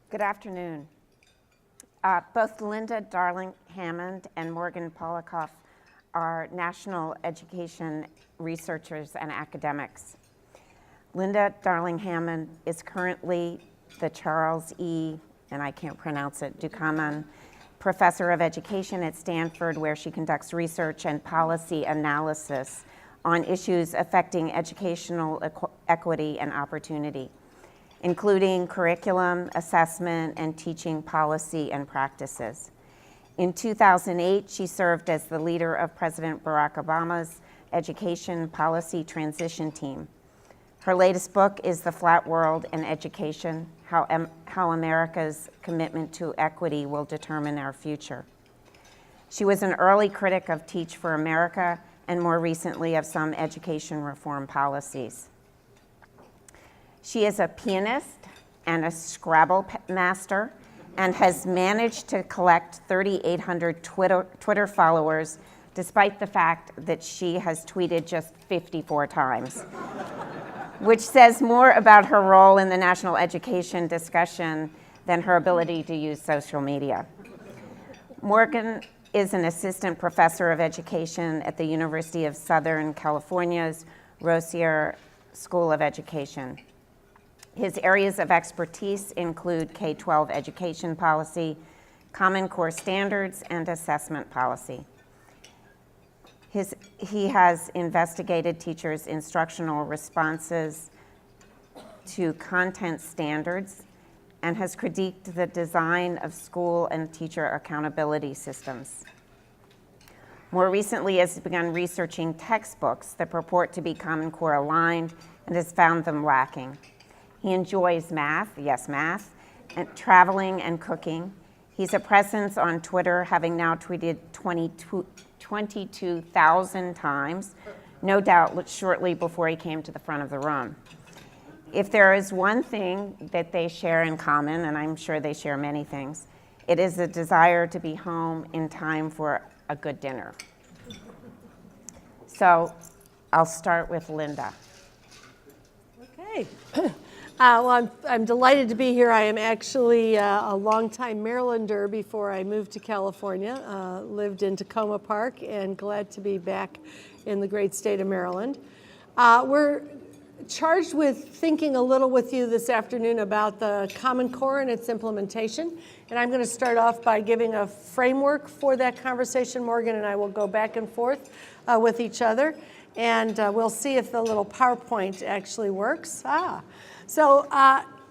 Good afternoon. Both Linda Darling-Hammond and Morgan Polikoff are national education researchers and academics. Linda Darling-Hammond is currently the Charles E., and I can't pronounce it, Dukaman Professor of Education at Stanford, where she conducts research and policy analysis on issues affecting educational equity and opportunity, including curriculum, assessment, and teaching policy and practices. In 2008, she served as the leader of President Barack Obama's Education Policy Transition Team. Her latest book is The Flat World in Education, How America's Commitment to Equity Will Determine Our Future. She was an early critic of Teach for America and more recently of some education reform policies. She is a pianist and a Scrabble master and has managed to collect 3,800 Twitter followers despite the fact that she has tweeted just 54 times, which says more about her role in the national education discussion than her ability to use social media. Morgan is an assistant professor of education at the University of Southern California's Rossier School of Education. His areas of expertise include K-12 education policy, Common Core standards, and assessment policy. He has investigated teachers' instructional responses to content standards and has critiqued the design of school and teacher accountability systems. More recently, has begun researching textbooks that purport to be Common Core aligned and has found them lacking. He enjoys math, yes, math, and traveling and cooking. He's a presence on Twitter, having now tweeted 22,000 times, no doubt shortly before he came to the front of the room. If there is one thing that they share in common, and I'm sure they share many things, it is a desire to be home in time for a good dinner. So I'll start with Linda. Okay. Well, I'm delighted to be here. I am actually a longtime Marylander before I moved to California, lived in Tacoma Park, and glad to be back in the great state of Maryland. We're charged with thinking a little with you this afternoon about the Common Core and its implementation. And I'm going to start off by giving a framework for that conversation. Morgan and I will go back and forth with each other, and we'll see if the little PowerPoint actually works. So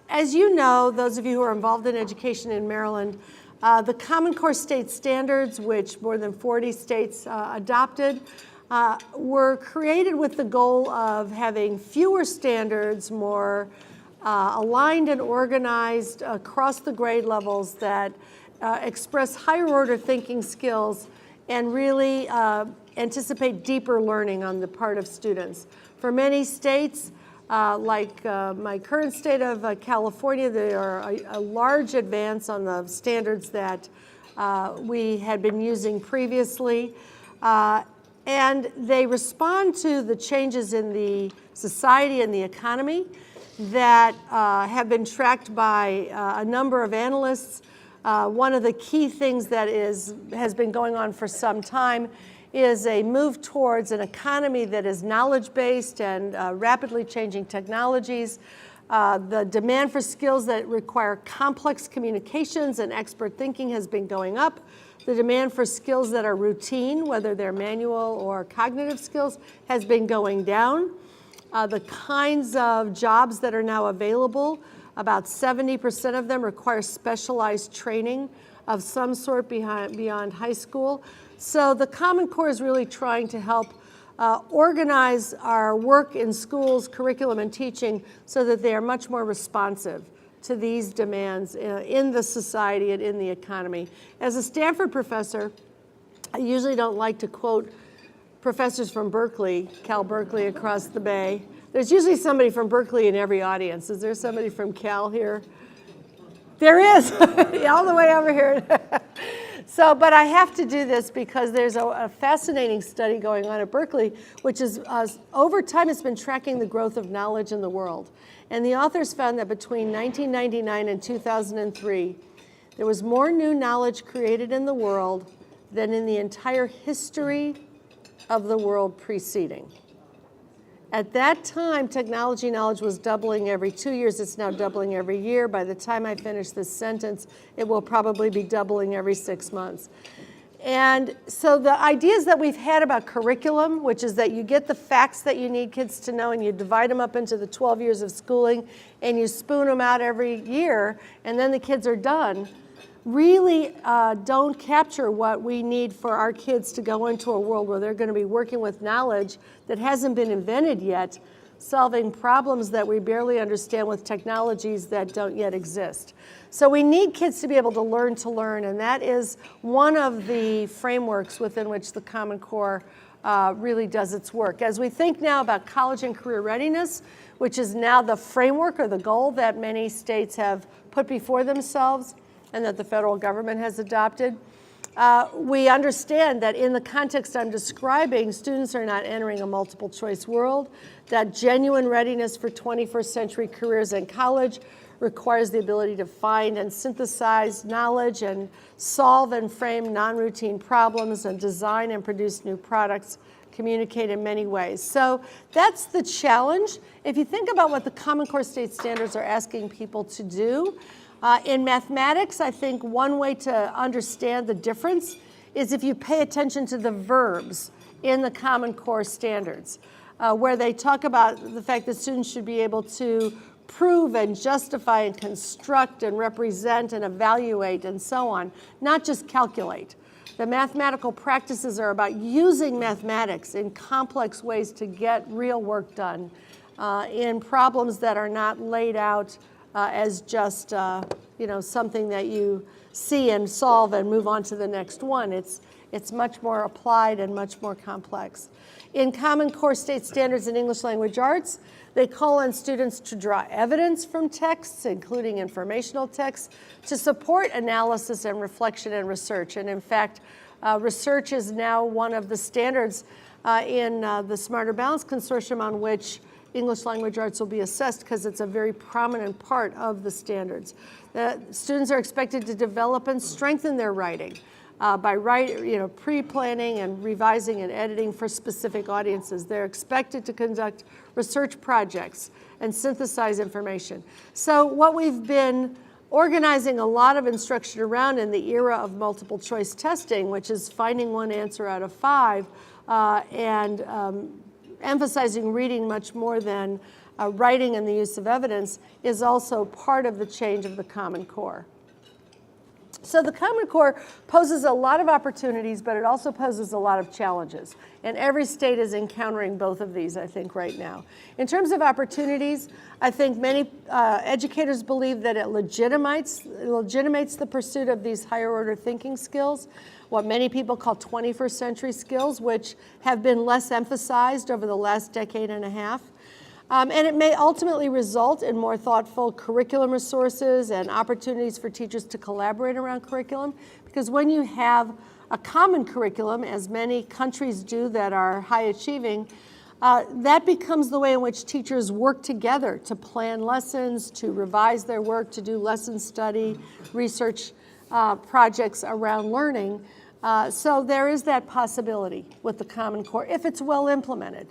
as you know, those of you who are involved in education in Maryland, the Common Core state standards, which more than 40 states adopted, were created with the goal of having fewer standards, more aligned and organized across the grade levels that express higher order thinking skills and really anticipate deeper learning on the part of students. For many states, like my current state of California, there are a large advance on the standards that we had been using previously. And they respond to the changes in the society and the economy that have been tracked by a number of analysts. One of the key things that has been going on for some time is a move towards an economy that is knowledge-based and rapidly changing technologies. The demand for skills that require complex communications and expert thinking has been going up. The demand for skills that are routine, whether they're manual or cognitive skills, has been going down. The kinds of jobs that are now available, about 70% of them require specialized training of some sort beyond high school. So the Common Core is really trying to help organize our work in schools, curriculum, and teaching so that they are much more responsive to these demands in the society and in the economy. As a Stanford professor, I usually don't like to quote professors from Berkeley, Cal Berkeley across the bay. There's usually somebody from Berkeley in every audience. Is there somebody from Cal here? There is, all the way over here. So, but I have to do this because there's a fascinating study going on at Berkeley, which is over time it's been tracking the growth of knowledge in the world. And the authors found that between 1999 and 2003, there was more new knowledge created in the world than in the entire history of the world preceding. At that time, technology knowledge was doubling every 2 years. It's now doubling every year. By the time I finish this sentence, it will probably be doubling every 6 months. And so the ideas that we've had about curriculum, which is that you get the facts that you need kids to know and you divide them up into the 12 years of schooling and you spoon them out every year and then the kids are done, really don't capture what we need for our kids to go into a world where they're going to be working with knowledge that hasn't been invented yet, solving problems that we barely understand with technologies that don't yet exist. So we need kids to be able to learn, and that is one of the frameworks within which the Common Core really does its work. As we think now about college and career readiness, which is now the framework or the goal that many states have put before themselves, and that the federal government has adopted. We understand that in the context I'm describing, students are not entering a multiple choice world, that genuine readiness for 21st century careers in college requires the ability to find and synthesize knowledge and solve and frame non-routine problems and design and produce new products, communicate in many ways. So that's the challenge. If you think about what the Common Core state standards are asking people to do, in mathematics, I think one way to understand the difference is if you pay attention to the verbs in the Common Core standards, where they talk about the fact that students should be able to prove and justify and construct and represent and evaluate and so on, not just calculate. The mathematical practices are about using mathematics in complex ways to get real work done in problems that are not laid out as just something that you see and solve and move on to the next one. It's much more applied and much more complex. In Common Core state standards in English language arts, they call on students to draw evidence from texts, including informational texts, to support analysis and reflection and research. And in fact, research is now one of the standards in the Smarter Balance Consortium on which English language arts will be assessed because it's a very prominent part of the standards. The students are expected to develop and strengthen their writing by pre-planning and revising and editing for specific audiences. They're expected to conduct research projects and synthesize information. So what we've been organizing a lot of instruction around in the era of multiple choice testing, which is finding one answer out of 5 and emphasizing reading much more than writing and the use of evidence, is also part of the change of the Common Core. So the Common Core poses a lot of opportunities, but it also poses a lot of challenges. And every state is encountering both of these, I think, right now. In terms of opportunities, I think many educators believe that it legitimates the pursuit of these higher order thinking skills, what many people call 21st century skills, which have been less emphasized over the last decade and a half. And it may ultimately result in more thoughtful curriculum resources and opportunities for teachers to collaborate around curriculum. Because when you have a common curriculum, as many countries do that are high achieving, that becomes the way in which teachers work together to plan lessons, to revise their work, to do lesson study, research projects around learning. So there is that possibility with the Common Core if it's well implemented.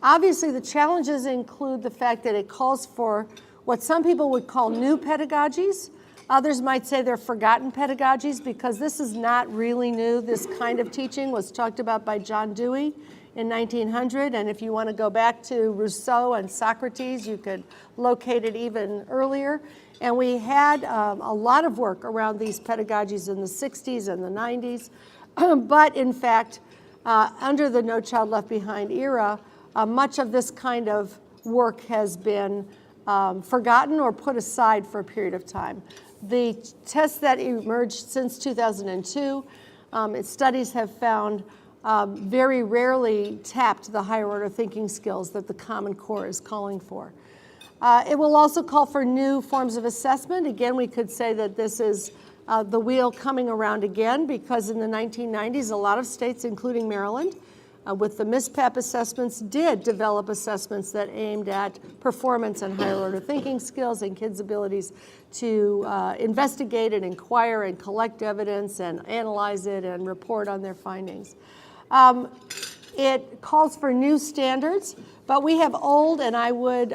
Obviously, the challenges include the fact that it calls for what some people would call new pedagogies. Others might say they're forgotten pedagogies because this is not really new. This kind of teaching was talked about by John Dewey in 1900, and if you want to go back to Rousseau and Socrates, you could locate it even earlier. And we had a lot of work around these pedagogies in the 60s and the 90s, but in fact, under the No Child Left Behind era, much of this kind of work has been forgotten or put aside for a period of time. The tests that emerged since 2002, studies have found very rarely tapped the higher order thinking skills that the Common Core is calling for. It will also call for new forms of assessment. Again, we could say that this is the wheel coming around again, because in the 1990s, a lot of states, including Maryland, with the MISPAP assessments, did develop assessments that aimed at performance and higher order thinking skills and kids' abilities to investigate and inquire and collect evidence and analyze it and report on their findings. It calls for new standards, but we have old, and I would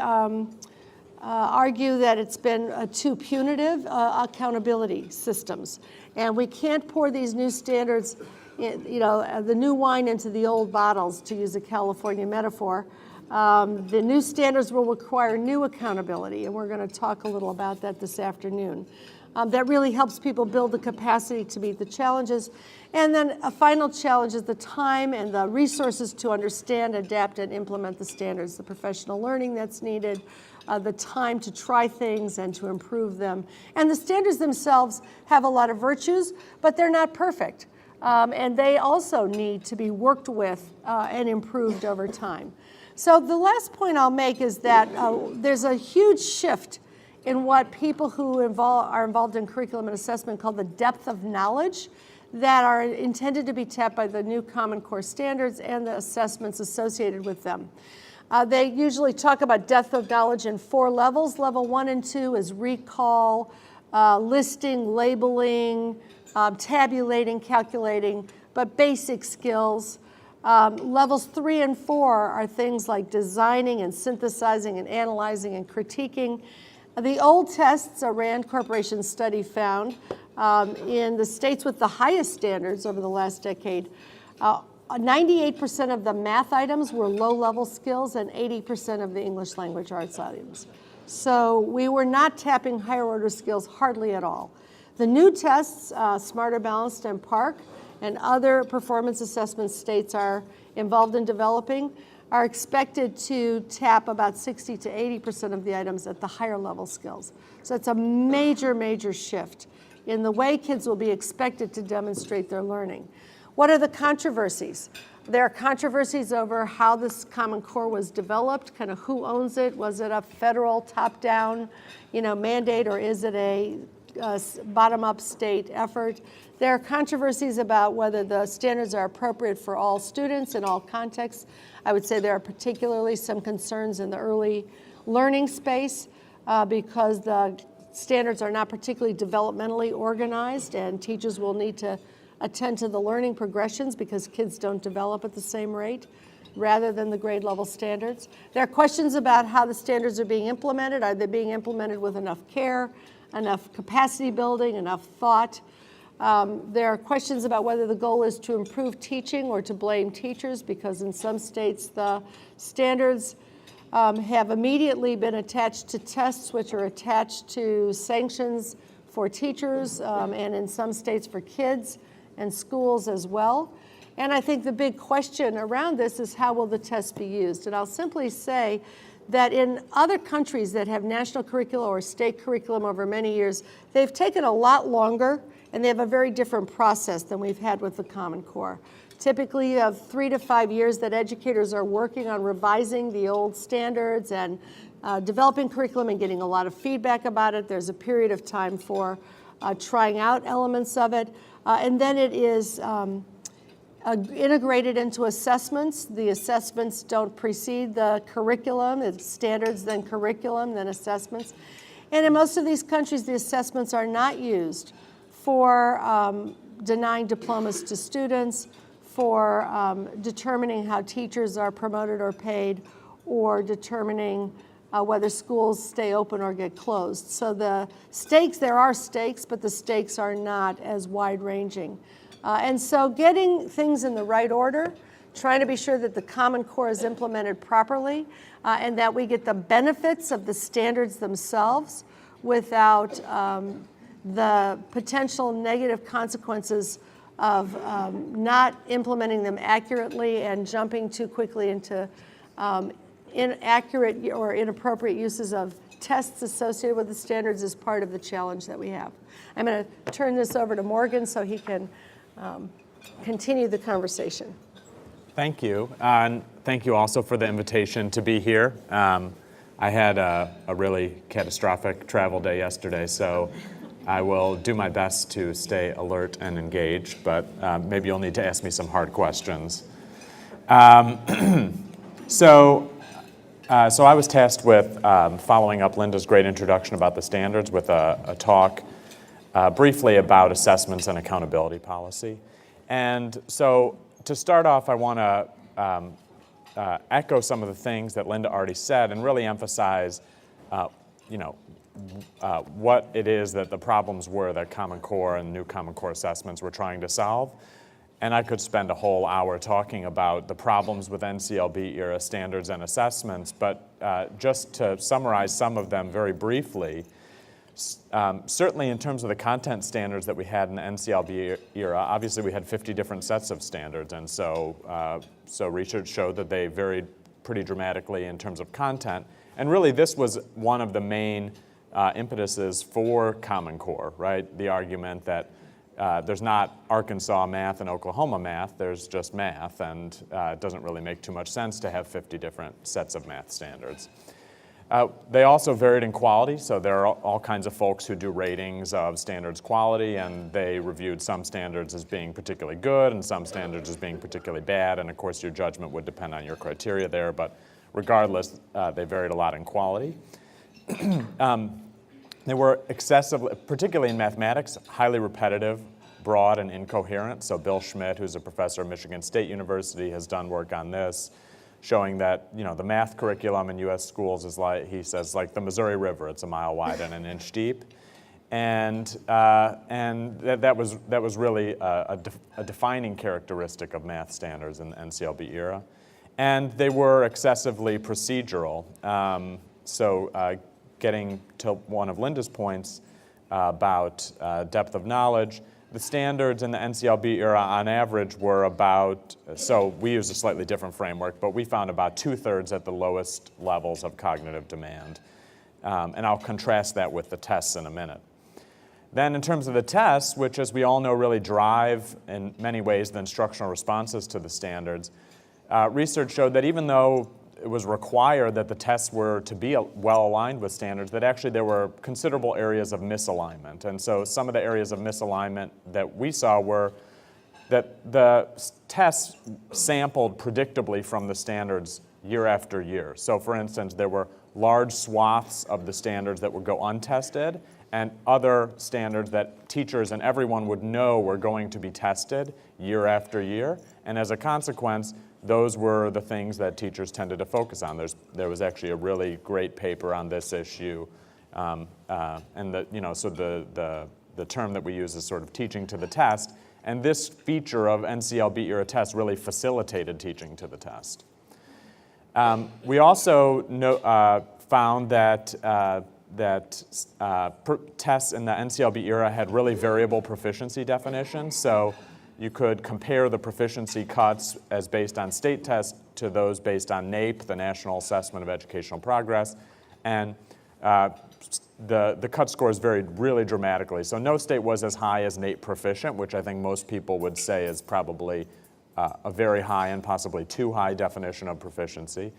argue that it's been too punitive accountability systems. And we can't pour these new standards, the new wine into the old bottles, to use a California metaphor. The new standards will require new accountability, and we're going to talk a little about that this afternoon. That really helps people build the capacity to meet the challenges. And then a final challenge is the time and the resources to understand, adapt, and implement the standards, the professional learning that's needed, the time to try things and to improve them. And the standards themselves have a lot of virtues, but they're not perfect. And they also need to be worked with and improved over time. So the last point I'll make is that there's a huge shift in what people who are involved in curriculum and assessment call the depth of knowledge that are intended to be tapped by the new Common Core standards and the assessments associated with them. They usually talk about depth of knowledge in 4 levels. Level 1 and 2 is recall, listing, labeling, tabulating, calculating, but basic skills. Levels 3 and 4 are things like designing and synthesizing and analyzing and critiquing. The old tests, a RAND Corporation study found, in the states with the highest standards over the last decade, 98% of the math items were low-level skills and 80% of the English language arts items. So we were not tapping higher-order skills hardly at all. The new tests, Smarter, Balanced, and PARCC, and other performance assessment states are involved in developing, are expected to tap about 60 to 80% of the items at the higher level skills. So it's a major, major shift in the way kids will be expected to demonstrate their learning. What are the controversies? There are controversies over how this Common Core was developed, kind of who owns it. Was it a federal top-down, mandate, or is it a bottom-up state effort? There are controversies about whether the standards are appropriate for all students in all contexts. I would say there are particularly some concerns in the early learning space because the standards are not particularly developmentally organized, and teachers will need to attend to the learning progressions because kids don't develop at the same rate rather than the grade level standards. There are questions about how the standards are being implemented. Are they being implemented with enough care, enough capacity building, enough thought? There are questions about whether the goal is to improve teaching or to blame teachers, because in some states the standards have immediately been attached to tests, which are attached to sanctions for teachers, and in some states for kids and schools as well. And I think the big question around this is how will the tests be used? And I'll simply say that in other countries that have national curricula or state curriculum over many years, they've taken a lot longer, and they have a very different process than we've had with the Common Core. Typically, you have 3 to 5 years that educators are working on revising the old standards and developing curriculum and getting a lot of feedback about it. There's a period of time for trying out elements of it. And then it is integrated into assessments. The assessments don't precede the curriculum. It's standards, then curriculum, then assessments. And in most of these countries, the assessments are not used for denying diplomas to students, for determining how teachers are promoted or paid, or determining whether schools stay open or get closed. So the stakes, there are stakes, but the stakes are not as wide-ranging. And so getting things in the right order, trying to be sure that the Common Core is implemented properly, and that we get the benefits of the standards themselves without the potential negative consequences of not implementing them accurately and jumping too quickly into inaccurate or inappropriate uses of tests associated with the standards is part of the challenge that we have. I'm going to turn this over to Morgan so he can continue the conversation. Thank you. And thank you also for the invitation to be here. I had a really catastrophic travel day yesterday, so I will do my best to stay alert and engaged, but maybe you'll need to ask me some hard questions. So I was tasked with following up Linda's great introduction about the standards with a talk briefly about assessments and accountability policy. And so to start off, I want to echo some of the things that Linda already said and really emphasize what it is that the problems were that Common Core and new Common Core assessments were trying to solve. And I could spend a whole hour talking about the problems with NCLB-era standards and assessments, but just to summarize some of them very briefly, certainly in terms of the content standards that we had in the NCLB-era, obviously we had 50 different sets of standards, and so research showed that they varied pretty dramatically in terms of content. And really this was one of the main impetuses for Common Core, right? The argument that there's not Arkansas math and Oklahoma math, there's just math, and it doesn't really make too much sense to have 50 different sets of math standards. They also varied in quality, so there are all kinds of folks who do ratings of standards quality, and they reviewed some standards as being particularly good and some standards as being particularly bad, and of course your judgment would depend on your criteria there, but regardless, they varied a lot in quality. They were excessively, particularly in mathematics, highly repetitive, broad, and incoherent. So Bill Schmidt, who's a professor at Michigan State University, has done work on this, showing that the math curriculum in U.S. schools is like, he says, like the Missouri River. It's a mile wide and an inch deep. And that was really a defining characteristic of math standards in the NCLB era. And they were excessively procedural. Getting to one of Linda's points about depth of knowledge, the standards in the NCLB era on average were about, so we used a slightly different framework, but we found about 2/3 at the lowest levels of cognitive demand. And I'll contrast that with the tests in a minute. Then in terms of the tests, which as we all know really drive in many ways the instructional responses to the standards, research showed that even though it was required that the tests were to be well aligned with standards, that actually there were considerable areas of misalignment. And so some of the areas of misalignment that we saw were that the tests sampled predictably from the standards year after year. So for instance, there were large swaths of the standards that would go untested and other standards that teachers and everyone would know were going to be tested year after year. And as a consequence, those were the things that teachers tended to focus on. There was actually a really great paper on this issue, and the term that we use is sort of teaching to the test. And this feature of NCLB-era tests really facilitated teaching to the test. We also found that tests in the NCLB-era had really variable proficiency definitions. So you could compare the proficiency cuts as based on state tests to those based on NAEP, the National Assessment of Educational Progress, and the cut scores varied really dramatically. So no state was as high as NAEP proficient, which I think most people would say is probably a very high and possibly too high definition of proficiency.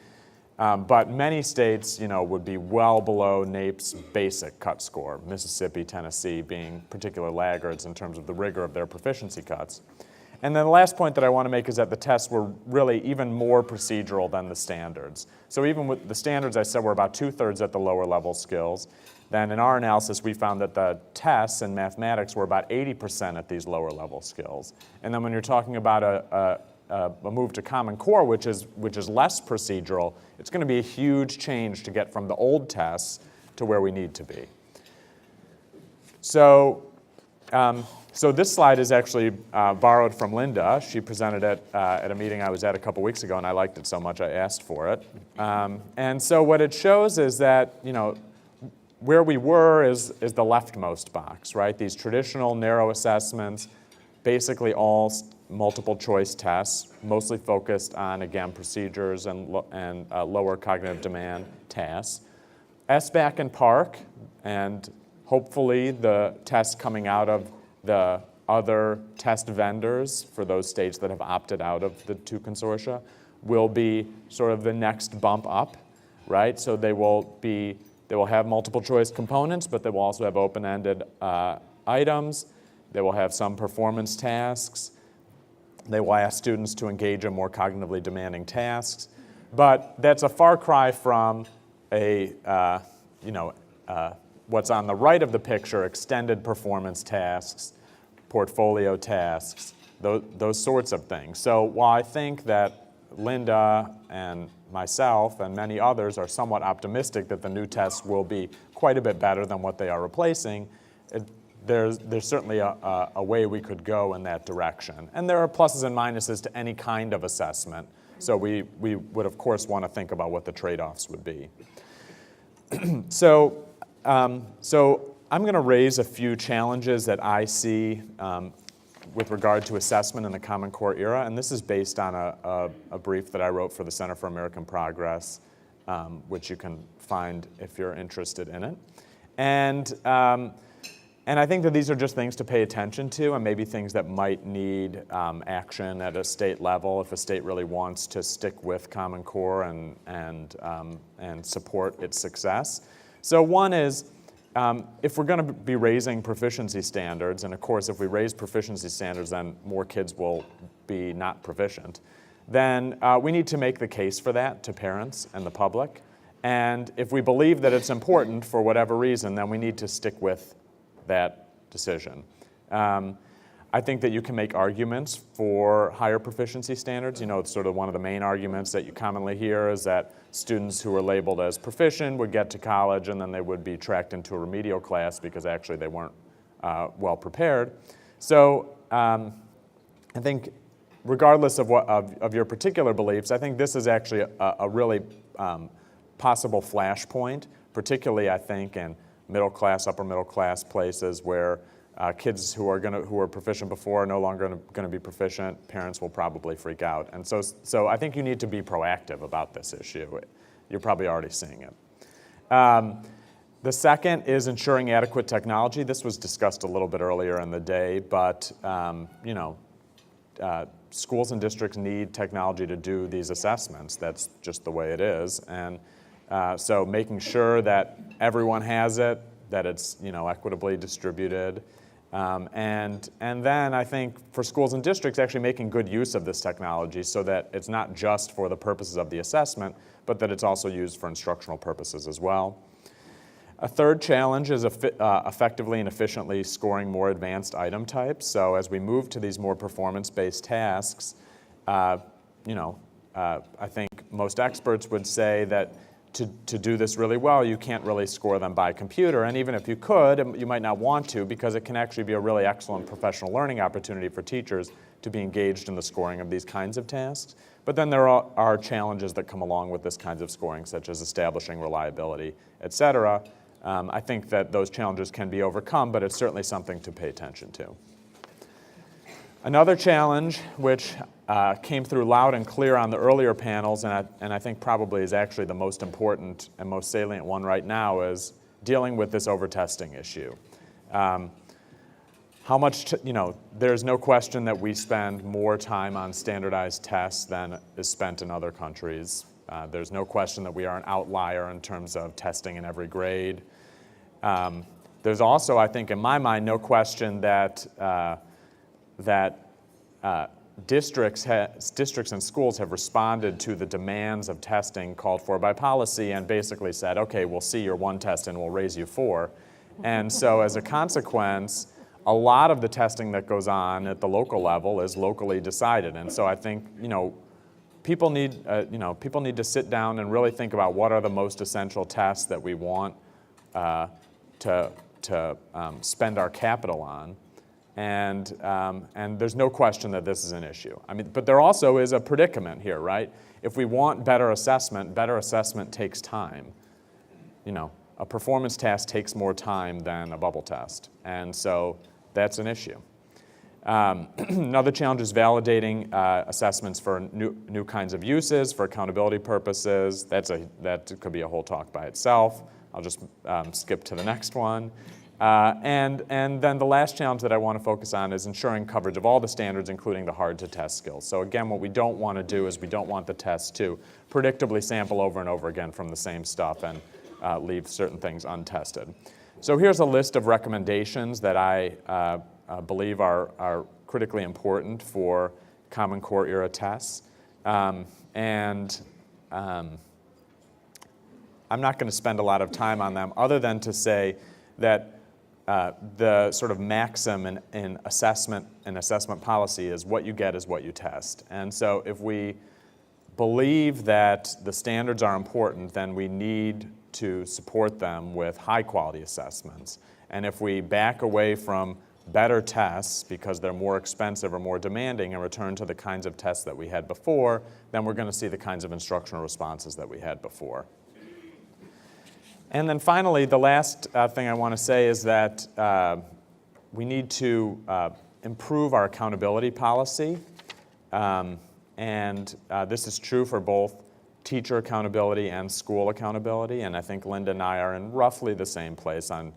But many states, would be well below NAEP's basic cut score, Mississippi, Tennessee being particular laggards in terms of the rigor of their proficiency cuts. And then the last point that I want to make is that the tests were really even more procedural than the standards. So even with the standards, I said, were about 2/3 at the lower level skills. Then in our analysis, we found that the tests in mathematics were about 80% at these lower level skills. And then when you're talking about a move to Common Core, which is less procedural, it's going to be a huge change to get from the old tests to where we need to be. So this slide is actually borrowed from Linda. She presented it at a meeting I was at a couple weeks ago, and I liked it so much I asked for it. And so what it shows is that, where we were is the leftmost box, right? These traditional narrow assessments, basically all multiple choice tests, mostly focused on, again, procedures and lower cognitive demand tasks. SBAC and PARC, and hopefully the tests coming out of the other test vendors for those states that have opted out of the two consortia will be sort of the next bump up, right? So they will be They will have multiple choice components, but they will also have open-ended items. They will have some performance tasks. They will ask students to engage in more cognitively demanding tasks. But that's a far cry from what's on the right of the picture, extended performance tasks, portfolio tasks, those sorts of things. So while I think that Linda and myself and many others are somewhat optimistic that the new tests will be quite a bit better than what they are replacing, there's certainly a way we could go in that direction. And there are pluses and minuses to any kind of assessment. So we would, of course, want to think about what the trade-offs would be. So I'm going to raise a few challenges that I see with regard to assessment in the Common Core era, and this is based on a brief that I wrote for the Center for American Progress, which you can find if you're interested in it. And I think that these are just things to pay attention to, and maybe things that might need action at a state level if a state really wants to stick with Common Core and support its success. So one is, if we're going to be raising proficiency standards, and of course if we raise proficiency standards then more kids will be not proficient, then we need to make the case for that to parents and the public. And if we believe that it's important for whatever reason, then we need to stick with that decision. I think that you can make arguments for higher proficiency standards. You know, it's sort of one of the main arguments that you commonly hear is that students who are labeled as proficient would get to college and then they would be tracked into a remedial class because actually they weren't well prepared. So I think regardless of your particular beliefs, I think this is actually a really possible flashpoint, particularly I think in middle class, upper middle class places where kids who are proficient before are no longer going to be proficient. Parents will probably freak out, and so I think you need to be proactive about this issue. You're probably already seeing it. The second is ensuring adequate technology. This was discussed a little bit earlier in the day, but schools and districts need technology to do these assessments. That's just the way it is, and so making sure that everyone has it, that it's equitably distributed, and then I think for schools and districts actually making good use of this technology so that it's not just for the purposes of the assessment, but that it's also used for instructional purposes as well. A third challenge is effectively and efficiently scoring more advanced item types. So as we move to these more performance-based tasks, I think most experts would say that to do this really well, you can't really score them by computer. And even if you could, you might not want to because it can actually be a really excellent professional learning opportunity for teachers to be engaged in the scoring of these kinds of tasks. But then there are challenges that come along with this kinds of scoring, such as establishing reliability, et cetera. I think that those challenges can be overcome, but it's certainly something to pay attention to. Another challenge, which came through loud and clear on the earlier panels, and I think probably is actually the most important and most salient one right now, is dealing with this over-testing issue. How much, there's no question that we spend more time on standardized tests than is spent in other countries. There's no question that we are an outlier in terms of testing in every grade. There's also, I think, in my mind, no question that districts and schools have responded to the demands of testing called for by policy and basically said, okay, we'll see your one test and we'll raise you 4. And so as a consequence, a lot of the testing that goes on at the local level is locally decided. And so I think, people need to sit down and really think about what are the most essential tests that we want to spend our capital on. And there's no question that this is an issue. But there also is a predicament here, right? If we want better assessment takes time. A performance test takes more time than a bubble test. And so that's an issue. Another challenge is validating assessments for new kinds of uses, for accountability purposes. That could be a whole talk by itself. I'll just skip to the next one. And then the last challenge that I want to focus on is ensuring coverage of all the standards, including the hard-to-test skills. So again, what we don't want to do is we don't want the test to predictably sample over and over again from the same stuff and leave certain things untested. So here's a list of recommendations that I believe are critically important for Common Core era tests. I'm not going to spend a lot of time on them other than to say that the sort of maxim in assessment and assessment policy is what you get is what you test. And so if we believe that the standards are important, then we need to support them with high quality assessments. And if we back away from better tests because they're more expensive or more demanding and return to the kinds of tests that we had before, then we're going to see the kinds of instructional responses that we had before. And then finally, the last thing I want to say is that we need to improve our accountability policy. This is true for both teacher accountability and school accountability. And I think Linda and I are in roughly the same place on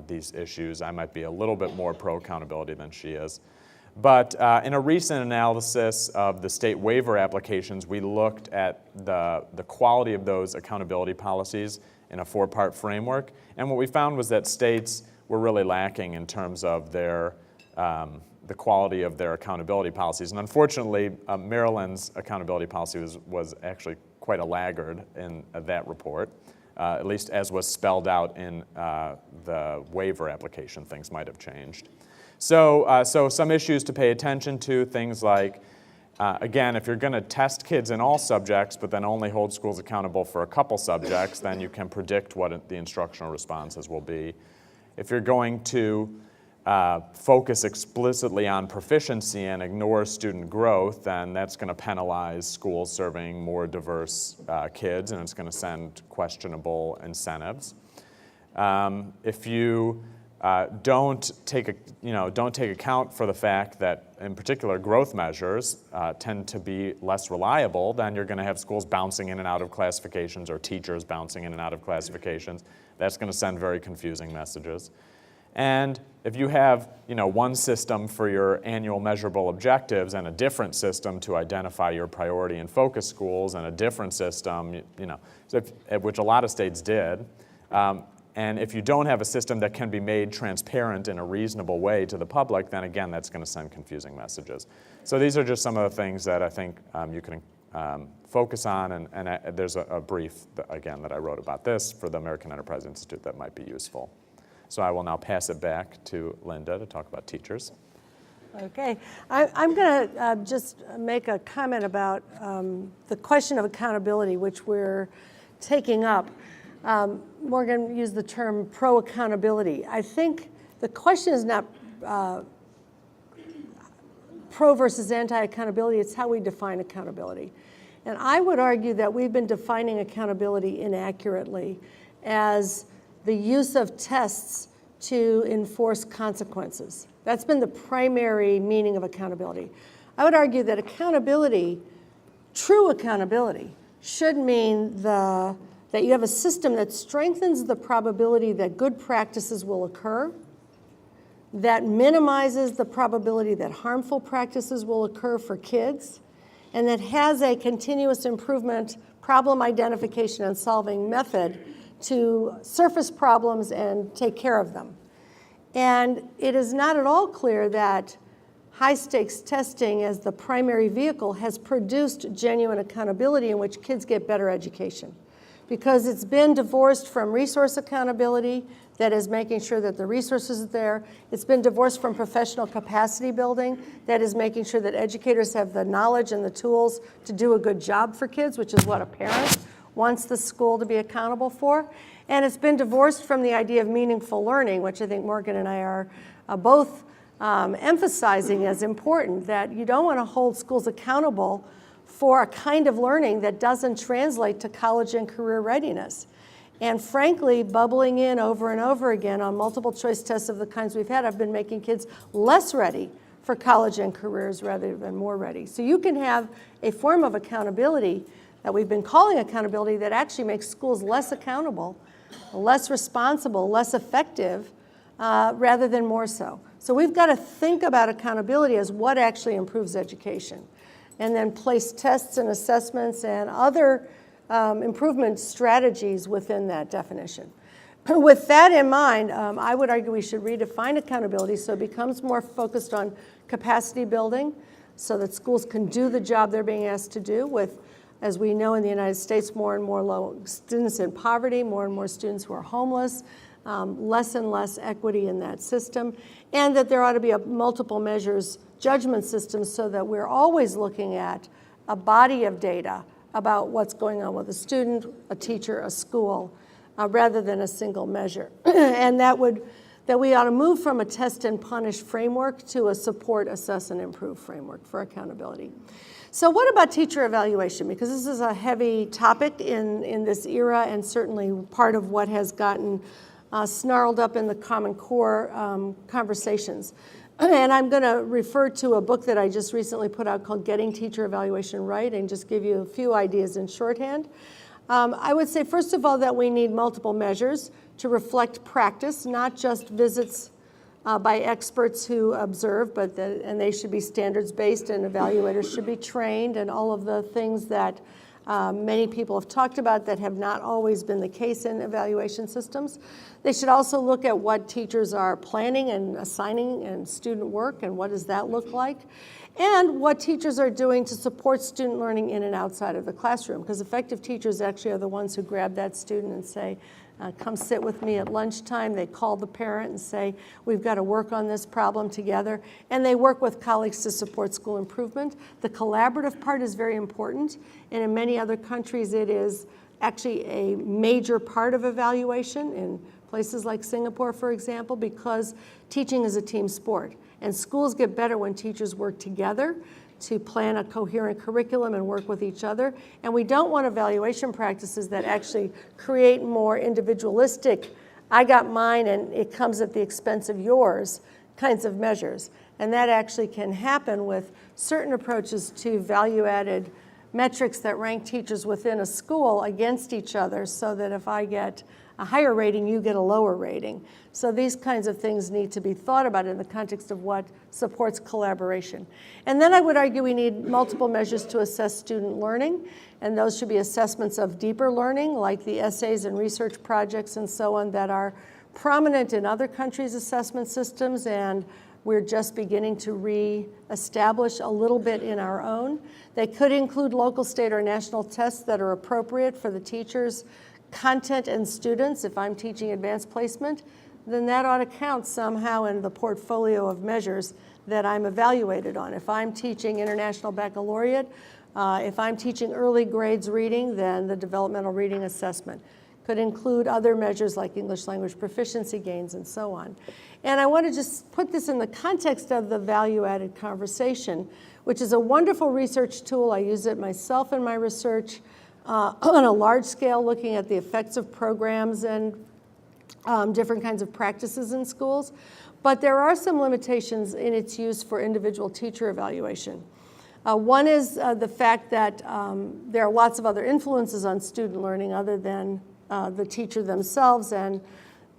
these issues. I might be a little bit more pro-accountability than she is. But in a recent analysis of the state waiver applications, we looked at the quality of those accountability policies in a 4-part framework. And what we found was that states were really lacking in terms of their, the quality of their accountability policies. And unfortunately, Maryland's accountability policy was actually quite a laggard in that report, at least as was spelled out in the waiver application. Things might have changed. So some issues to pay attention to, things like, again, if you're going to test kids in all subjects but then only hold schools accountable for a couple subjects, then you can predict what the instructional responses will be. If you're going to focus explicitly on proficiency and ignore student growth, then that's going to penalize schools serving more diverse kids, and it's going to send questionable incentives. If you don't take account for the fact that, in particular, growth measures tend to be less reliable, then you're going to have schools bouncing in and out of classifications or teachers bouncing in and out of classifications. That's going to send very confusing messages. And if you have, one system for your annual measurable objectives and a different system to identify your priority and focus schools and a different system, which a lot of states did, and if you don't have a system that can be made transparent in a reasonable way to the public, then again, that's going to send confusing messages. So these are just some of the things that I think you can focus on, and there's a brief, again, that I wrote about this for the American Enterprise Institute that might be useful. So I will now pass it back to Linda to talk about teachers. Okay, I'm going to just make a comment about the question of accountability, which we're taking up. Morgan used the term pro-accountability. I think the question is not pro versus anti-accountability, it's how we define accountability. And I would argue that we've been defining accountability inaccurately as the use of tests to enforce consequences. That's been the primary meaning of accountability. I would argue that accountability, true accountability, should mean that you have a system that strengthens the probability that good practices will occur, that minimizes the probability that harmful practices will occur for kids, and that has a continuous improvement, problem identification and solving method to surface problems and take care of them. And it is not at all clear that high-stakes testing as the primary vehicle has produced genuine accountability in which kids get better education, because it's been divorced from resource accountability, that is making sure that the resources are there. It's been divorced from professional capacity building, that is making sure that educators have the knowledge and the tools to do a good job for kids, which is what a parent wants the school to be accountable for. And it's been divorced from the idea of meaningful learning, which I think Morgan and I are both emphasizing as important, that you don't want to hold schools accountable for a kind of learning that doesn't translate to college and career readiness. And frankly, bubbling in over and over again on multiple choice tests of the kinds we've had have been making kids less ready for college and careers rather than more ready. So you can have a form of accountability that we've been calling accountability that actually makes schools less accountable, less responsible, less effective, rather than more so. So we've got to think about accountability as what actually improves education, and then place tests and assessments and other improvement strategies within that definition. With that in mind, I would argue we should redefine accountability so it becomes more focused on capacity building so that schools can do the job they're being asked to do with, as we know in the United States, more and more low students in poverty, more and more students who are homeless, less and less equity in that system, and that there ought to be multiple measures, judgment systems, so that we're always looking at a body of data about what's going on with a student, a teacher, a school, rather than a single measure. And that we ought to move from a test and punish framework to a support, assess, and improve framework for accountability. So what about teacher evaluation? Because this is a heavy topic in this era and certainly part of what has gotten snarled up in the Common Core conversations. And I'm going to refer to a book that I just recently put out called Getting Teacher Evaluation Right and just give you a few ideas in shorthand. I would say, first of all, that we need multiple measures to reflect practice, not just visits by experts who observe, and they should be standards-based and evaluators should be trained and all of the things that many people have talked about that have not always been the case in evaluation systems. They should also look at what teachers are planning and assigning and student work and what does that look like, and what teachers are doing to support student learning in and outside of the classroom, because effective teachers actually are the ones who grab that student and say, come sit with me at lunchtime. They call the parent and say, we've got to work on this problem together. And they work with colleagues to support school improvement. The collaborative part is very important. And in many other countries, it is actually a major part of evaluation in places like Singapore, for example, because teaching is a team sport. And schools get better when teachers work together to plan a coherent curriculum and work with each other. And we don't want evaluation practices that actually create more individualistic, I got mine and it comes at the expense of yours kinds of measures. And that actually can happen with certain approaches to value-added metrics that rank teachers within a school against each other so that if I get a higher rating, you get a lower rating. So these kinds of things need to be thought about in the context of what supports collaboration. And then I would argue we need multiple measures to assess student learning, and those should be assessments of deeper learning, like the essays and research projects and so on that are prominent in other countries' assessment systems, and we're just beginning to re-establish a little bit in our own. They could include local, state, or national tests that are appropriate for the teachers, content, and students. If I'm teaching advanced placement, then that ought to count somehow in the portfolio of measures that I'm evaluated on. If I'm teaching International Baccalaureate, if I'm teaching early grades reading, then the developmental reading assessment could include other measures like English language proficiency gains and so on. And I want to just put this in the context of the value-added conversation, which is a wonderful research tool. I use it myself in my research on a large scale, looking at the effects of programs and different kinds of practices in schools. But there are some limitations in its use for individual teacher evaluation. One is the fact that there are lots of other influences on student learning other than the teacher themselves, and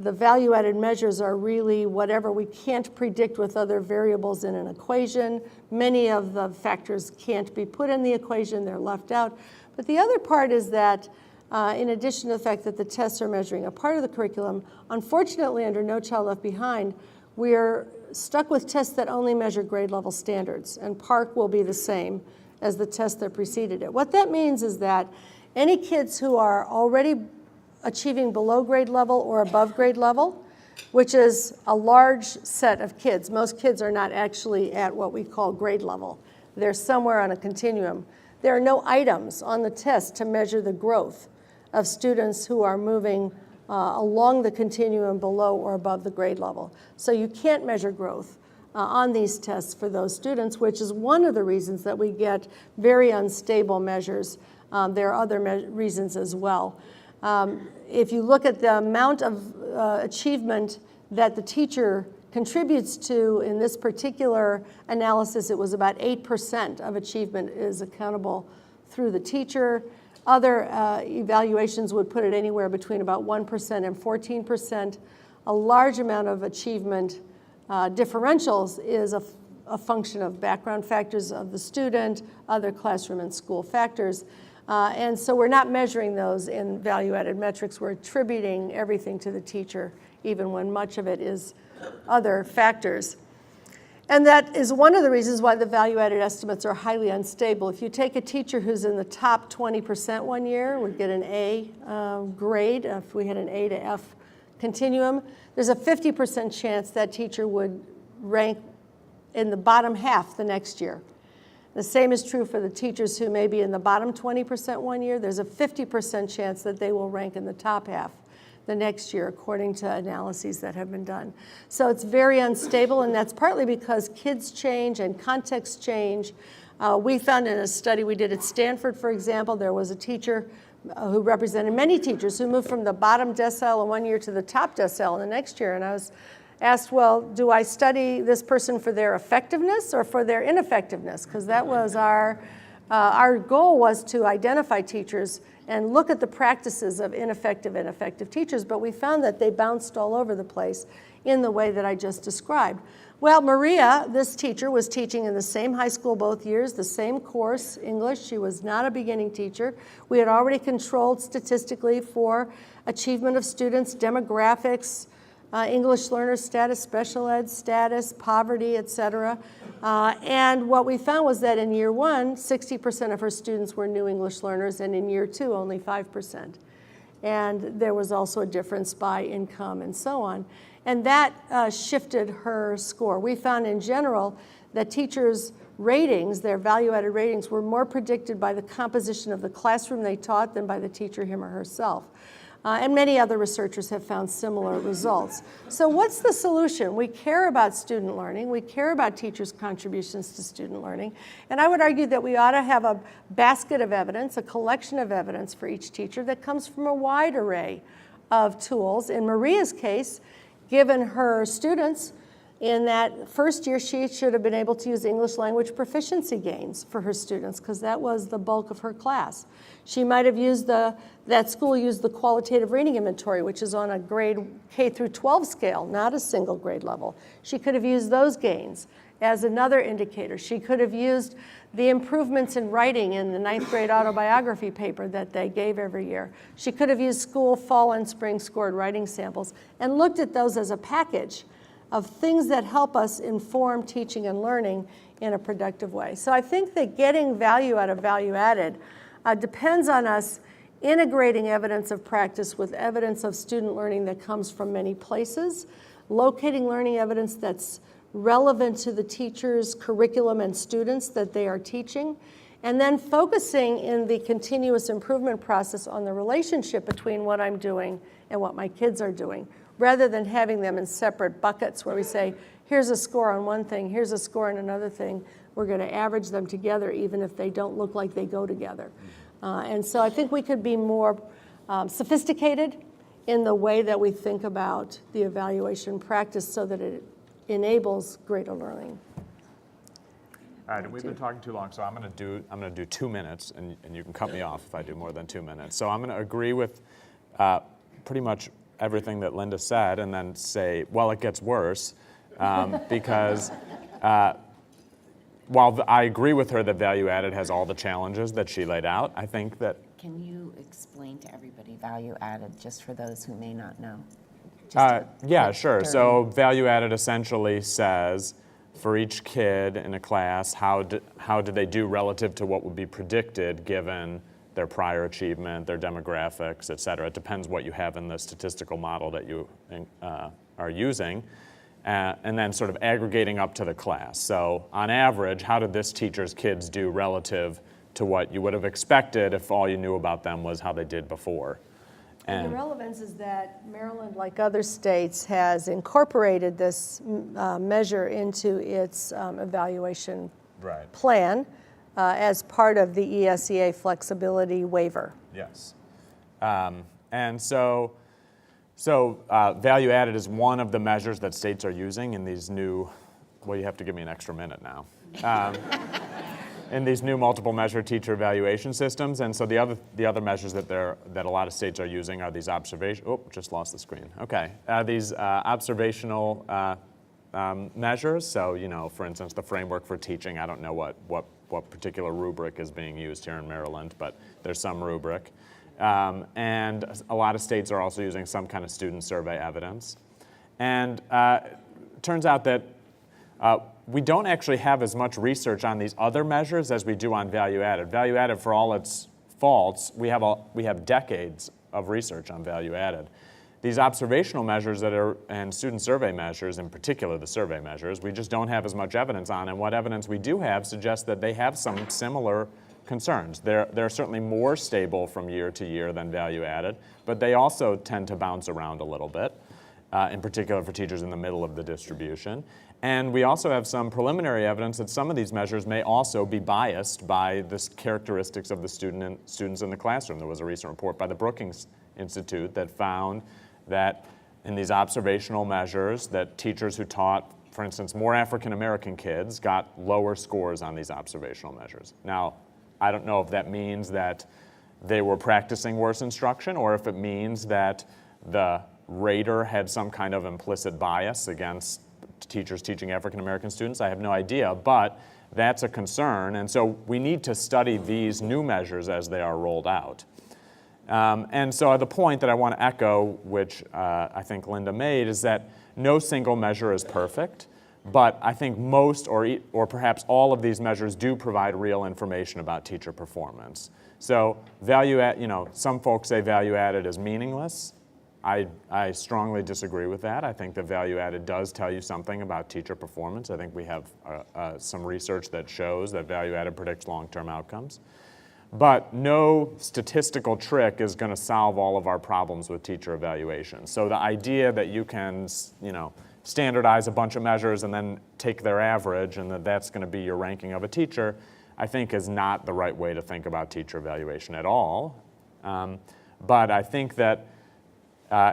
the value-added measures are really whatever we can't predict with other variables in an equation. Many of the factors can't be put in the equation, they're left out. But the other part is that in addition to the fact that the tests are measuring a part of the curriculum, unfortunately under No Child Left Behind, we're stuck with tests that only measure grade level standards, and PARCC will be the same as the test that preceded it. What that means is that any kids who are already achieving below grade level or above grade level, which is a large set of kids. Most kids are not actually at what we call grade level. They're somewhere on a continuum. There are no items on the test to measure the growth of students who are moving along the continuum below or above the grade level. So you can't measure growth on these tests for those students, which is one of the reasons that we get very unstable measures. There are other reasons as well. If you look at the amount of achievement that the teacher contributes to, in this particular analysis, it was about 8% of achievement is accountable through the teacher. Other evaluations would put it anywhere between about 1% and 14%. A large amount of achievement differentials is a function of background factors of the student, other classroom and school factors. And so we're not measuring those in value-added metrics. We're attributing everything to the teacher, even when much of it is other factors. And that is one of the reasons why the value-added estimates are highly unstable. If you take a teacher who's in the top 20% one year, would get an A grade. If we had an A to F continuum, there's a 50% chance that teacher would rank in the bottom half the next year. The same is true for the teachers who may be in the bottom 20% one year. There's a 50% chance that they will rank in the top half the next year, according to analyses that have been done. So it's very unstable, and that's partly because kids change and contexts change. We found in a study we did at Stanford, for example, there was a teacher who represented many teachers who moved from the bottom decile in one year to the top decile in the next year. And I was asked, well, do I study this person for their effectiveness or for their ineffectiveness? Because that was our goal, was to identify teachers and look at the practices of ineffective and effective teachers, but we found that they bounced all over the place in the way that I just described. Well, Maria, this teacher, was teaching in the same high school both years, the same course, English. She was not a beginning teacher. We had already controlled statistically for achievement of students, demographics, English learner status, special ed status, poverty, et cetera. And what we found was that in year one, 60% of her students were new English learners, and in year two, only 5%. And there was also a difference by income and so on. And that shifted her score. We found in general that teachers' ratings, their value-added ratings, were more predicted by the composition of the classroom they taught than by the teacher, him or herself. And many other researchers have found similar results. So what's the solution? We care about student learning. We care about teachers' contributions to student learning. And I would argue that we ought to have a basket of evidence, a collection of evidence for each teacher that comes from a wide array of tools. In Maria's case, given her students, in that first year, she should have been able to use English language proficiency gains for her students, because that was the bulk of her class. She might have used that school used the qualitative reading inventory, which is on a grade K through 12 scale, not a single grade level. She could have used those gains as another indicator. She could have used the improvements in writing in the 9th grade autobiography paper that they gave every year. She could have used school fall and spring scored writing samples and looked at those as a package of things that help us inform teaching and learning in a productive way. So I think that getting value out of value added depends on us integrating evidence of practice with evidence of student learning that comes from many places, locating learning evidence that's relevant to the teacher's curriculum and students that they are teaching, and then focusing in the continuous improvement process on the relationship between what I'm doing and what my kids are doing, rather than having them in separate buckets where we say, here's a score on one thing, here's a score on another thing. We're going to average them together even if they don't look like they go together. And so I think we could be more sophisticated in the way that we think about the evaluation practice so that it enables greater learning. All right, we've been talking too long, so I'm going to do 2 minutes, and you can cut me off if I do more than 2 minutes. So I'm going to agree with pretty much everything that Linda said, and then say, well, it gets worse, because while I agree with her that value added has all the challenges that she laid out, I think that. Can you explain to everybody value added, just for those who may not know? Yeah, sure. So value added essentially says, for each kid in a class, how do they do relative to what would be predicted given their prior achievement, their demographics, et cetera. It depends what you have in the statistical model that you are using, and then sort of aggregating up to the class. So on average, how did this teacher's kids do relative to what you would have expected if all you knew about them was how they did before? And the relevance is that Maryland, like other states, has incorporated this measure into its evaluation plan as part of the ESEA flexibility waiver. Yes. And so value added is one of the measures that states are using in these new, well, you have to give me an extra minute now. In these new multiple measure teacher evaluation systems. And so the other measures that a lot of states are using are these just lost the screen. Okay, these observational measures. So, for instance, the framework for teaching, I don't know what what particular rubric is being used here in Maryland, but there's some rubric. And a lot of states are also using some kind of student survey evidence. And it turns out that we don't actually have as much research on these other measures as we do on value added. Value added, for all its faults, we have decades of research on value added. These observational measures and student survey measures, in particular the survey measures, we just don't have as much evidence on, and what evidence we do have suggests that they have some similar concerns. They're certainly more stable from year to year than value added, but they also tend to bounce around a little bit, in particular for teachers in the middle of the distribution. And we also have some preliminary evidence that some of these measures may also be biased by the characteristics of the students in the classroom. There was a recent report by the Brookings Institute that found that in these observational measures that teachers who taught, for instance, more African American kids got lower scores on these observational measures. Now, I don't know if that means that they were practicing worse instruction or if it means that the rater had some kind of implicit bias against teachers teaching African American students. I have no idea, but that's a concern, and so we need to study these new measures as they are rolled out. And so the point that I want to echo, which I think Linda made, is that no single measure is perfect, but I think most or perhaps all of these measures do provide real information about teacher performance. So some folks say value added is meaningless. I strongly disagree with that. I think the value added does tell you something about teacher performance. I think we have some research that shows that value added predicts long-term outcomes. But no statistical trick is going to solve all of our problems with teacher evaluation. So the idea that you can, standardize a bunch of measures and then take their average and that's going to be your ranking of a teacher, I think is not the right way to think about teacher evaluation at all. But I think that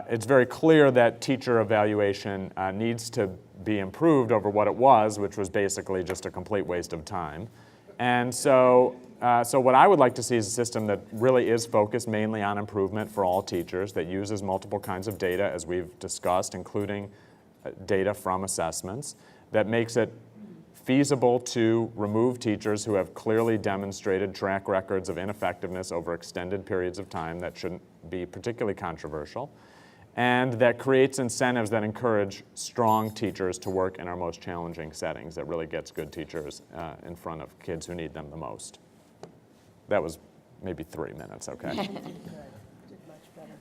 it's very clear that teacher evaluation needs to be improved over what it was, which was basically just a complete waste of time. And so what I would like to see is a system that really is focused mainly on improvement for all teachers, that uses multiple kinds of data, as we've discussed, including data from assessments, that makes it feasible to remove teachers who have clearly demonstrated track records of ineffectiveness over extended periods of time that shouldn't be particularly controversial, and that creates incentives that encourage strong teachers to work in our most challenging settings, that really gets good teachers in front of kids who need them the most. That was maybe 3 minutes, okay?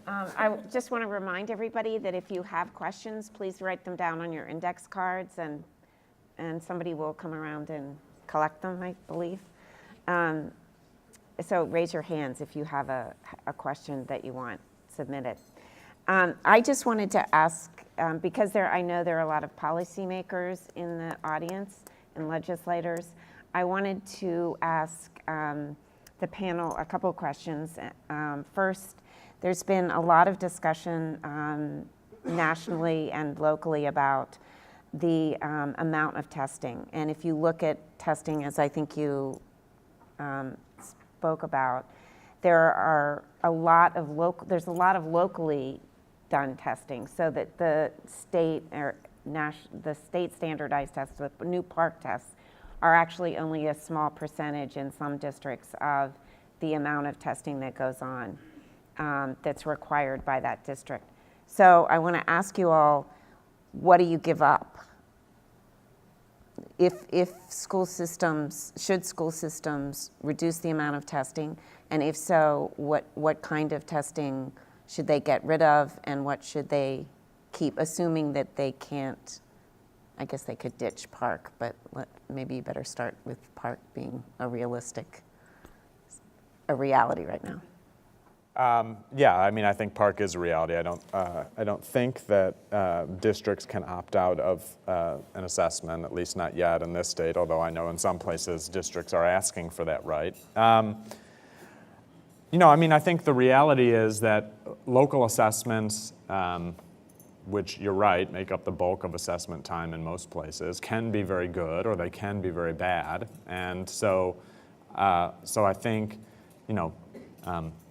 I just want to remind everybody that if you have questions, please write them down on your index cards, and somebody will come around and collect them, I believe. So raise your hands if you have a question that you want submitted. I just wanted to ask, because I know there are a lot of policymakers in the audience and legislators, I wanted to ask the panel a couple of questions. First, there's been a lot of discussion nationally and locally about the amount of testing. And if you look at testing, as I think you spoke about, there's a lot of locally done testing, so that the state standardized tests, the new PARCC tests, are actually only a small percentage in some districts of the amount of testing that goes on that's required by that district. So I want to ask you all, what do you give up? If should school systems reduce the amount of testing? And if so, what kind of testing should they get rid of, and what should they keep, assuming that they can't? I guess they could ditch PARCC, but maybe you better start with PARCC being a reality right now. Yeah, I mean, I think PARCC is a reality. I don't think that districts can opt out of an assessment, at least not yet in this state, although I know in some places districts are asking for that right. I think the reality is that local assessments, which you're right, make up the bulk of assessment time in most places, can be very good or they can be very bad. And so I think,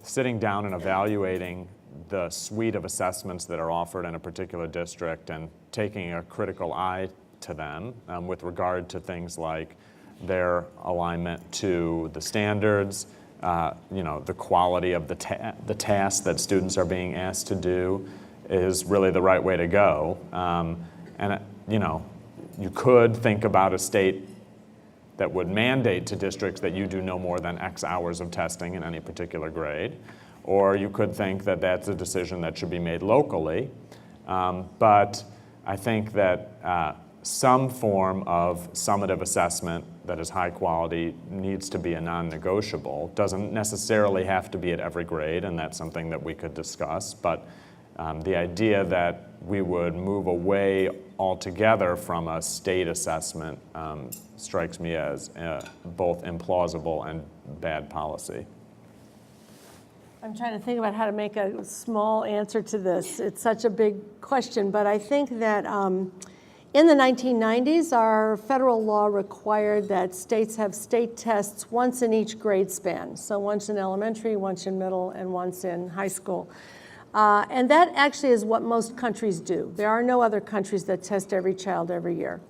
sitting down and evaluating the suite of assessments that are offered in a particular district and taking a critical eye to them with regard to things like their alignment to the standards, the quality of the tasks that students are being asked to do is really the right way to go. You could think about a state that would mandate to districts that you do no more than X hours of testing in any particular grade, or you could think that that's a decision that should be made locally. But I think that some form of summative assessment that is high quality needs to be a non-negotiable. Doesn't necessarily have to be at every grade, and that's something that we could discuss, but the idea that we would move away altogether from a state assessment strikes me as both implausible and bad policy. I'm trying to think about how to make a small answer to this. It's such a big question, but I think that in the 1990s, our federal law required that states have state tests once in each grade span. So once in elementary, once in middle, and once in high school. And that actually is what most countries do. There are no other countries that test every child every year.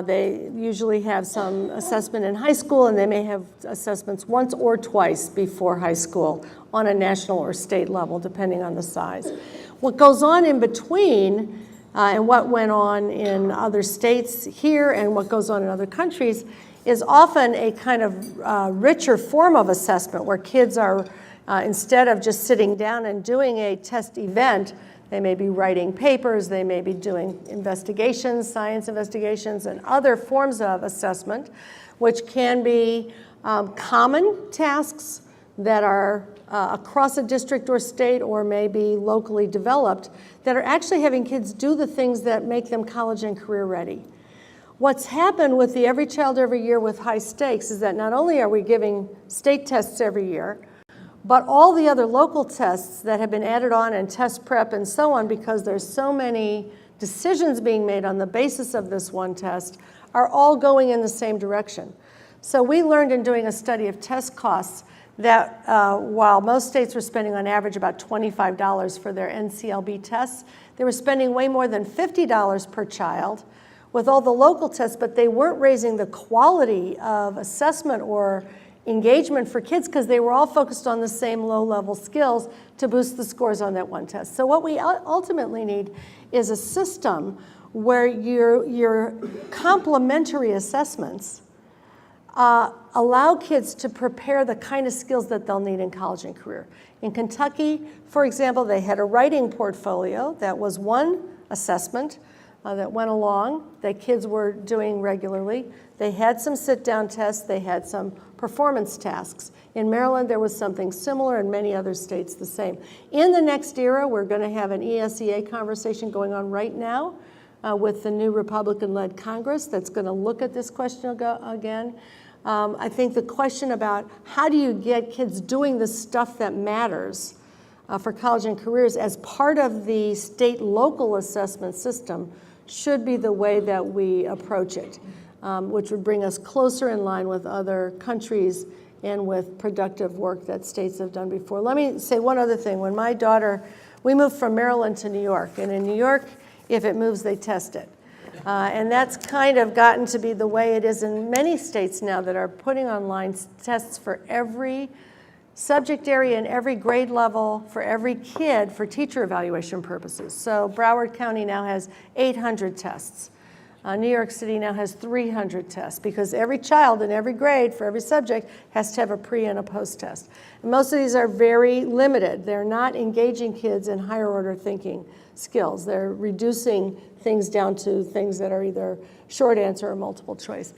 They usually have some assessment in high school, and they may have assessments once or twice before high school on a national or state level, depending on the size. What goes on in between, and what went on in other states here and what goes on in other countries, is often a kind of richer form of assessment where kids are, instead of just sitting down and doing a test event, they may be writing papers, they may be doing investigations, science investigations, and other forms of assessment, which can be common tasks that are across a district or state or may be locally developed that are actually having kids do the things that make them college and career ready. What's happened with the Every Child Every Year with high stakes is that not only are we giving state tests every year, but all the other local tests that have been added on and test prep and so on, because there's so many decisions being made on the basis of this one test, are all going in the same direction. So we learned in doing a study of test costs that while most states were spending on average about $25 for their NCLB tests, they were spending way more than $50 per child with all the local tests, but they weren't raising the quality of assessment or engagement for kids because they were all focused on the same low-level skills to boost the scores on that one test. So what we ultimately need is a system where your complementary assessments allow kids to prepare the kind of skills that they'll need in college and career. In Kentucky, for example, they had a writing portfolio that was one assessment that went along that kids were doing regularly. They had some sit-down tests. They had some performance tasks. In Maryland, there was something similar, in many other states the same. In the next era, we're going to have an ESEA conversation going on right now with the new Republican-led Congress that's going to look at this question again. I think the question about how do you get kids doing the stuff that matters for college and careers as part of the state-local assessment system should be the way that we approach it, which would bring us closer in line with other countries and with productive work that states have done before. Let me say one other thing. When my daughter, we moved from Maryland to New York, and in New York, if it moves, they test it. And that's kind of gotten to be the way it is in many states now that are putting online tests for every subject area and every grade level for every kid for teacher evaluation purposes. So Broward County now has 800 tests. New York City now has 300 tests because every child in every grade for every subject has to have a pre and a post test. And most of these are very limited. They're not engaging kids in higher order thinking skills. They're reducing things down to things that are either short answer or multiple choice.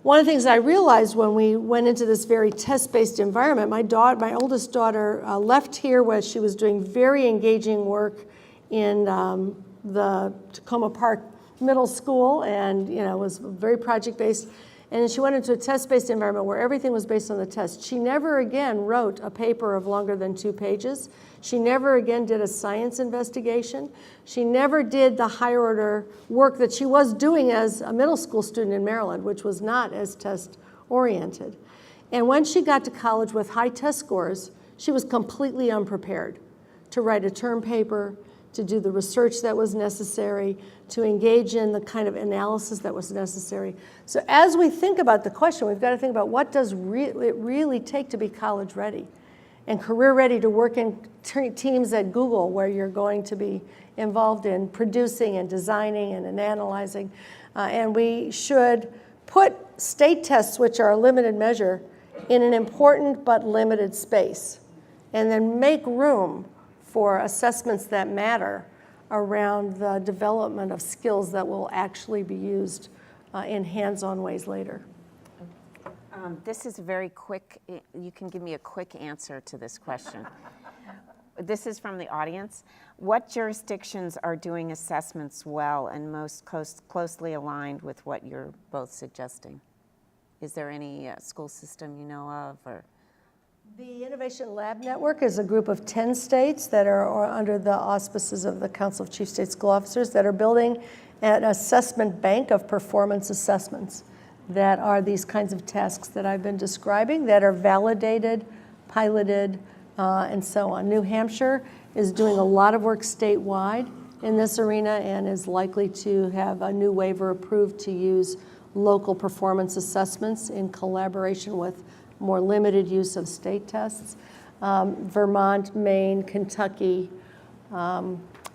One of the things I realized when we went into this very test-based environment, my oldest daughter left here where she was doing very engaging work in the Tacoma Park Middle School, and was very project-based. And she went into a test-based environment where everything was based on the test. She never again wrote a paper of longer than 2 pages. She never again did a science investigation. She never did the higher order work that she was doing as a middle school student in Maryland, which was not as test-oriented. And when she got to college with high test scores, she was completely unprepared to write a term paper, to do the research that was necessary, to engage in the kind of analysis that was necessary. So as we think about the question, we've got to think about what does it really take to be college ready and career ready to work in teams at Google, where you're going to be involved in producing and designing and in analyzing. And we should put state tests, which are a limited measure, in an important but limited space, and then make room for assessments that matter around the development of skills that will actually be used in hands-on ways later. This is a very quick, you can give me a quick answer to this question. This is from the audience. What jurisdictions are doing assessments well and most closely aligned with what you're both suggesting? Is there any school system you know of? Or? The Innovation Lab Network is a group of 10 states that are under the auspices of the Council of Chief State School Officers that are building an assessment bank of performance assessments that are these kinds of tasks that I've been describing that are validated, piloted, and so on. New Hampshire is doing a lot of work statewide in this arena and is likely to have a new waiver approved to use local performance assessments in collaboration with more limited use of state tests. Vermont, Maine, Kentucky,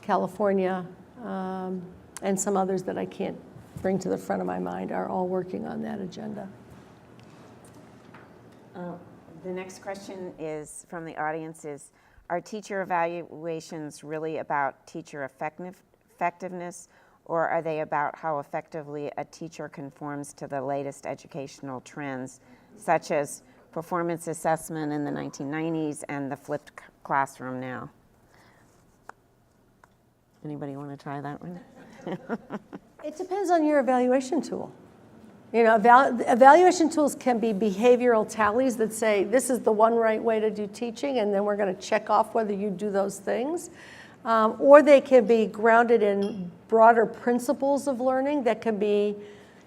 California, and some others that I can't bring to the front of my mind are all working on that agenda. The next question is from the audience is, are teacher evaluations really about teacher effectiveness, or are they about how effectively a teacher conforms to the latest educational trends, such as performance assessment in the 1990s and the flipped classroom now? Anybody want to try that one? It depends on your evaluation tool. You know, evaluation tools can be behavioral tallies that say this is the one right way to do teaching, and then we're going to check off whether you do those things. Or they can be grounded in broader principles of learning that can be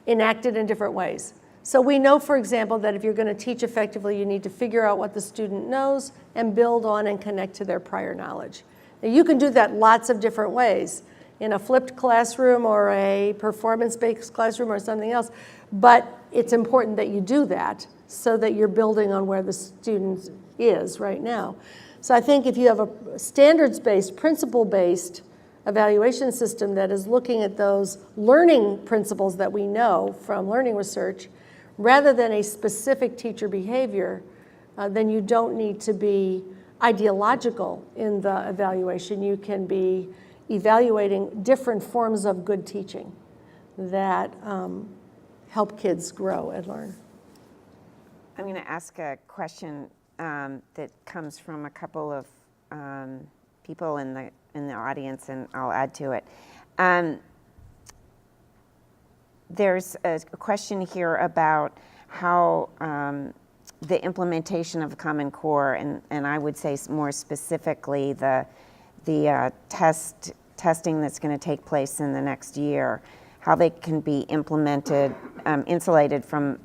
enacted in different ways. So we know, for example, that if you're going to teach effectively, you need to figure out what the student knows and build on and connect to their prior knowledge. Now, you can do that lots of different ways, in a flipped classroom or a performance-based classroom or something else, but it's important that you do that so that you're building on where the student is right now. So I think if you have a standards-based, principle-based evaluation system that is looking at those learning principles that we know from learning research, rather than a specific teacher behavior, then you don't need to be ideological in the evaluation. You can be evaluating different forms of good teaching that help kids grow and learn. I'm going to ask a question that comes from a couple of people in the audience, and I'll add to it. There's a question here about how the implementation of the Common Core, and I would say more specifically the testing that's going to take place in the next year, how they can be implemented, insulated from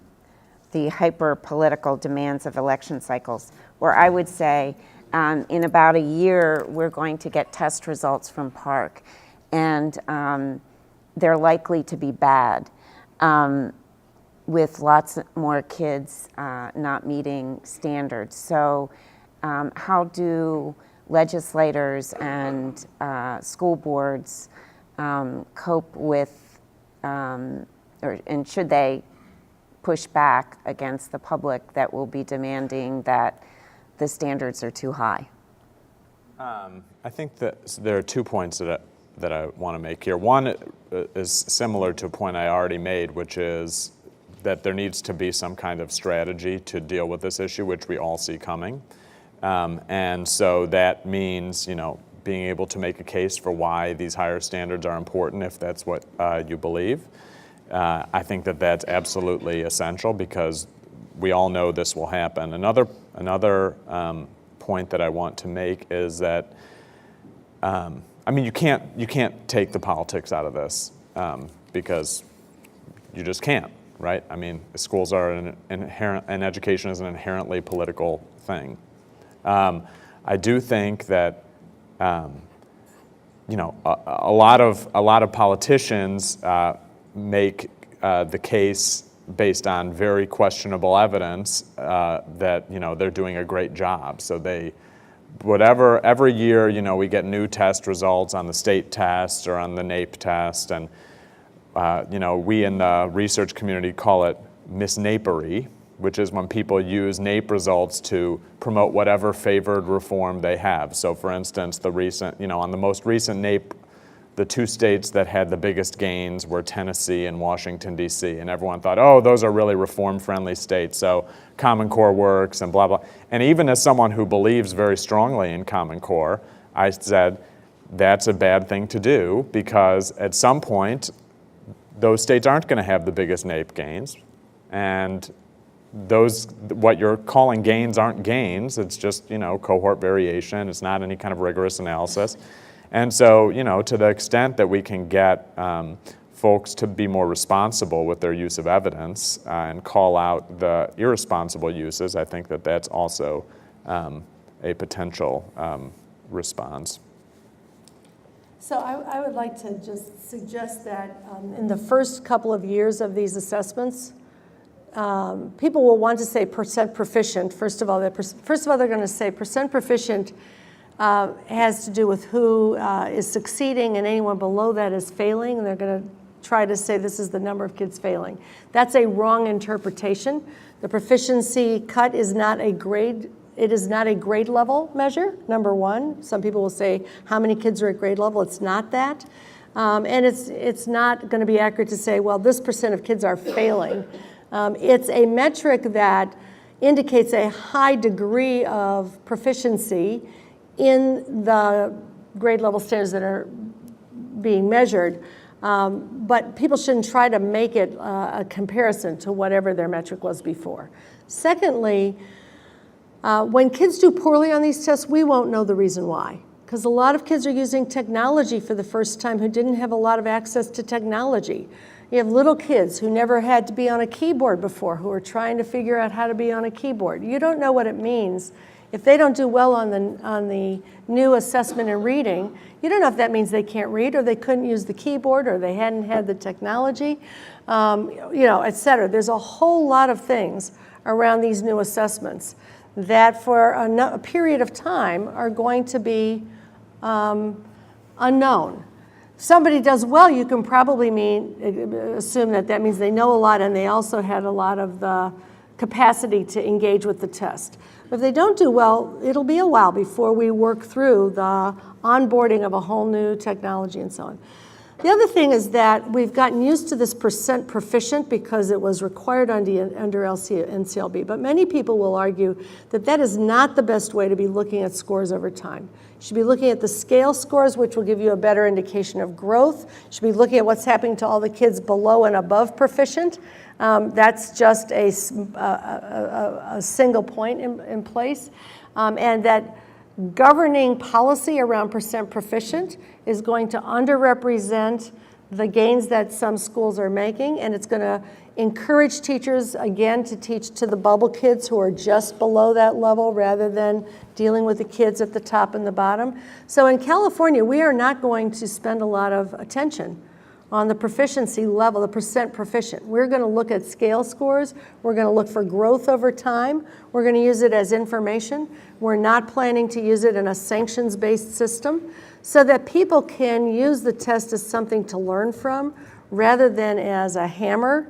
the hyper-political demands of election cycles. Or I would say in about a year, we're going to get test results from PARCC, and they're likely to be bad, with lots more kids not meeting standards. So how do legislators and school boards cope with, and should they push back against the public that will be demanding that the standards are too high? I think that there are 2 points that I want to make here. One is similar to a point I already made, which is that there needs to be some kind of strategy to deal with this issue, which we all see coming. And so that means, you know, being able to make a case for why these higher standards are important, if that's what you believe. I think that that's absolutely essential because we all know this will happen. Another point that I want to make is that, I mean, you can't take the politics out of this because you just can't, right? I mean, schools are and education is an inherently political thing. I do think that a lot of politicians make the case based on very questionable evidence that they're doing a great job. So every year we get new test results on the state test or on the NAEP test, and we in the research community call it misnapery, which is when people use NAEP results to promote whatever favored reform they have. So for instance, on the most recent NAEP, the two states that had the biggest gains were Tennessee and Washington, D.C. And everyone thought, oh, those are really reform-friendly states, so Common Core works and blah, blah. And even as someone who believes very strongly in Common Core, I said, that's a bad thing to do, because at some point, those states aren't going to have the biggest NAEP gains. And what you're calling gains aren't gains. It's just, cohort variation. It's not any kind of rigorous analysis. And so, to the extent that we can get folks to be more responsible with their use of evidence and call out the irresponsible uses, I think that that's also a potential response. So I would like to just suggest that in the first couple of years of these assessments, people will want to say percent proficient. First of all, they're going to say percent proficient has to do with who is succeeding, and anyone below that is failing, and they're going to try to say this is the number of kids failing. That's a wrong interpretation. The proficiency cut is not a grade. It is not a grade level measure, number one. Some people will say how many kids are at grade level. It's not that. And it's not going to be accurate to say, well, this percent of kids are failing. It's a metric that indicates a high degree of proficiency in the grade level standards that are being measured. But people shouldn't try to make it a comparison to whatever their metric was before. Secondly, when kids do poorly on these tests, we won't know the reason why. Because a lot of kids are using technology for the first time who didn't have a lot of access to technology. You have little kids who never had to be on a keyboard before, who are trying to figure out how to be on a keyboard. You don't know what it means. If they don't do well on the new assessment in reading, you don't know if that means they can't read, or they couldn't use the keyboard, or they hadn't had the technology, et cetera. There's a whole lot of things around these new assessments that for a period of time are going to be unknown. If somebody does well, you can probably assume that means they know a lot and they also had a lot of the capacity to engage with the test. But if they don't do well, it'll be a while before we work through the onboarding of a whole new technology and so on. The other thing is that we've gotten used to this percent proficient because it was required under NCLB, but many people will argue that that is not the best way to be looking at scores over time. You should be looking at the scale scores, which will give you a better indication of growth. You should be looking at what's happening to all the kids below and above proficient. That's just a single point in place, and that governing policy around percent proficient is going to underrepresent the gains that some schools are making, and it's going to encourage teachers, again, to teach to the bubble kids who are just below that level rather than dealing with the kids at the top and the bottom. So in California, we are not going to spend a lot of attention on the proficiency level, the percent proficient. We're going to look at scale scores. We're going to look for growth over time. We're going to use it as information. We're not planning to use it in a sanctions-based system so that people can use the test as something to learn from rather than as a hammer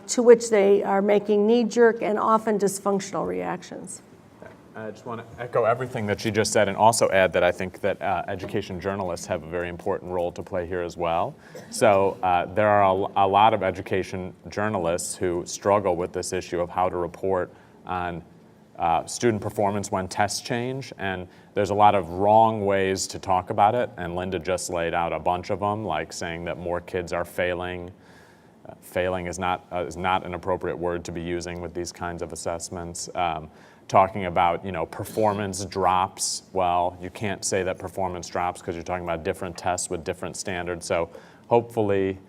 to which they are making knee-jerk and often dysfunctional reactions. I just want to echo everything that she just said and also add that I think that education journalists have a very important role to play here as well. So there are a lot of education journalists who struggle with this issue of how to report on student performance when tests change, and there's a lot of wrong ways to talk about it, and Linda just laid out a bunch of them, like saying that more kids are failing. Failing is not an appropriate word to be using with these kinds of assessments. Talking about, performance drops. Well, you can't say that performance drops because you're talking about different tests with different standards. So hopefully,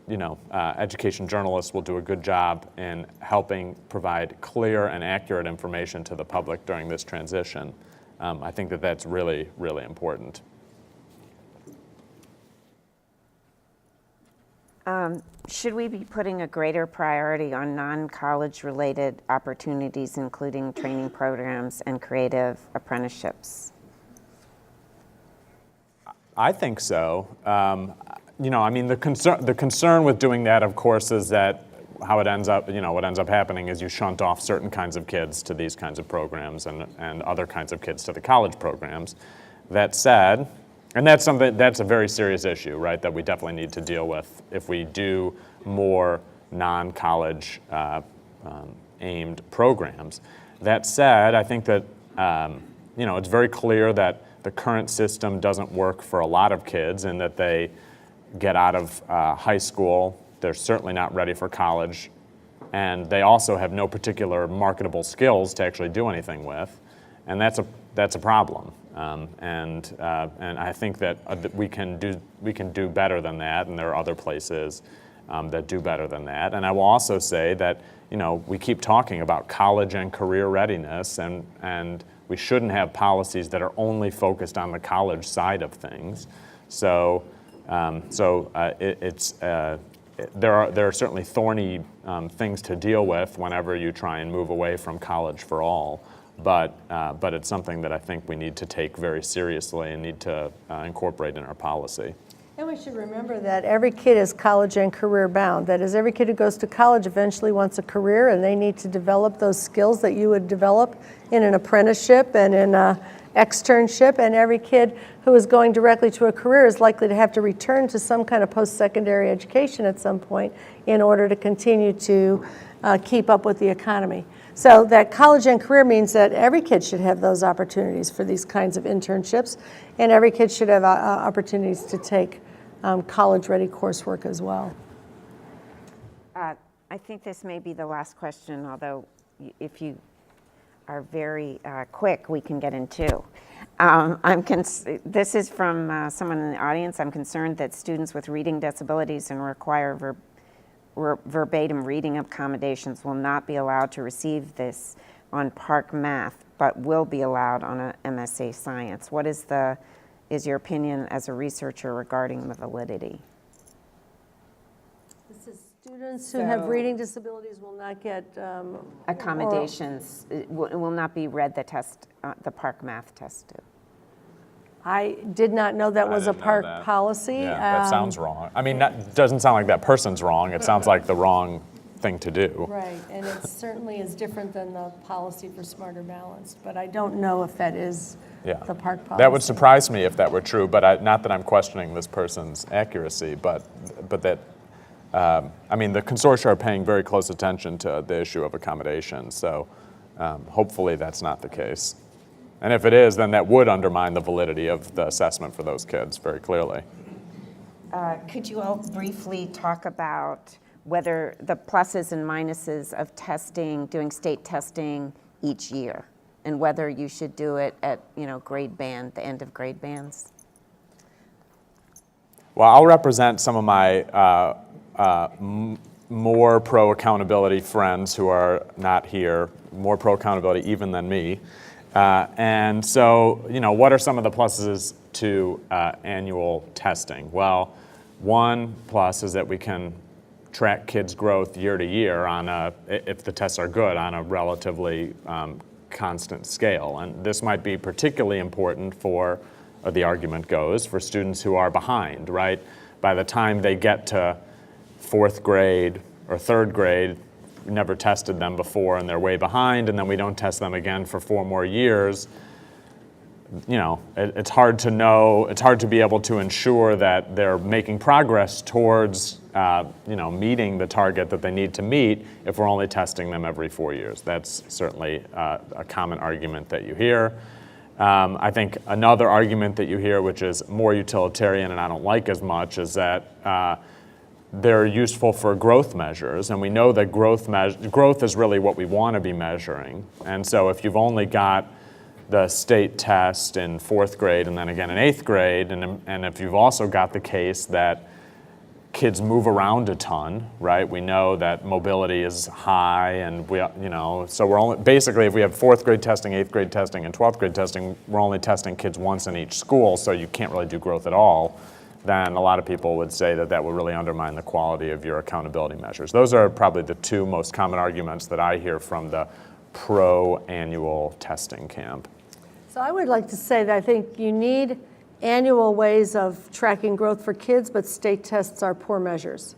education journalists will do a good job in helping provide clear and accurate information to the public during this transition. I think that that's really, really important. Should we be putting a greater priority on non-college related opportunities, including training programs and creative apprenticeships? I think so. I mean, the concern with doing that, of course, is that how it ends up, what ends up happening is you shunt off certain kinds of kids to these kinds of programs and other kinds of kids to the college programs. That said, and that's a very serious issue, right, that we definitely need to deal with if we do more non-college aimed programs. That said, I think that, it's very clear that the current system doesn't work for a lot of kids and that they get out of high school, they're certainly not ready for college, and they also have no particular marketable skills to actually do anything with, and that's a problem. And I think that we can do better than that, and there are other places that do better than that. And I will also say that we keep talking about college and career readiness, and we shouldn't have policies that are only focused on the college side of things. So there are certainly thorny things to deal with whenever you try and move away from college for all. But it's something that I think we need to take very seriously and need to incorporate in our policy. And we should remember that every kid is college and career bound. That is, every kid who goes to college eventually wants a career, and they need to develop those skills that you would develop in an apprenticeship and in an externship. And every kid who is going directly to a career is likely to have to return to some kind of post-secondary education at some point in order to continue to keep up with the economy. So that college and career means that every kid should have those opportunities for these kinds of internships, and every kid should have opportunities to take college-ready coursework as well. I think this may be the last question, although if you are very quick, we can get in two. This is from someone in the audience. I'm concerned that students with reading disabilities and require verbatim reading accommodations will not be allowed to receive this on Park Math, but will be allowed on a MSA Science. What is your opinion as a researcher regarding the validity? This is students who have reading disabilities will not get accommodations. It will not be read the test, the Park Math test. I did not know that was a park policy. Yeah, that sounds wrong. I mean, that doesn't sound like that person's wrong. It sounds like the wrong thing to do. Right, and it certainly is different than the policy for Smarter Balanced, but I don't know if that is the park policy. That would surprise me if that were true, but not that I'm questioning this person's accuracy, but that, I mean, the consortia are paying very close attention to the issue of accommodation, so hopefully that's not the case. And if it is, then that would undermine the validity of the assessment for those kids very clearly. Could you all briefly talk about whether the pluses and minuses of testing, doing state testing each year, and whether you should do it at grade band, the end of grade bands? Well, I'll represent some of my more pro-accountability friends who are not here, more pro-accountability even than me. And so, what are some of the pluses to annual testing? Well, one plus is that we can track kids' growth year to year if the tests are good, on a relatively constant scale. And this might be particularly important for, or the argument goes, for students who are behind, right? By the time they get to fourth grade or third grade, we never tested them before and they're way behind, and then we don't test them again for 4 more years. It's hard to know, it's hard to be able to ensure that they're making progress towards meeting the target that they need to meet if we're only testing them every 4 years. That's certainly a common argument that you hear. I think another argument that you hear, which is more utilitarian and I don't like as much, is that they're useful for growth measures, and we know that growth is really what we want to be measuring. And so if you've only got the state test in 4th grade and then again in 8th grade, and if you've also got the case that kids move around a ton, right? We know that mobility is high, and so we're only, basically if we have 4th grade testing, 8th grade testing, and 12th grade testing, we're only testing kids once in each school, so you can't really do growth at all. then a lot of people would say that that would really undermine the quality of your accountability measures. Those are probably the two most common arguments that I hear from the pro-annual testing camp. So I would like to say that I think you need annual ways of tracking growth for kids, but state tests are poor measures.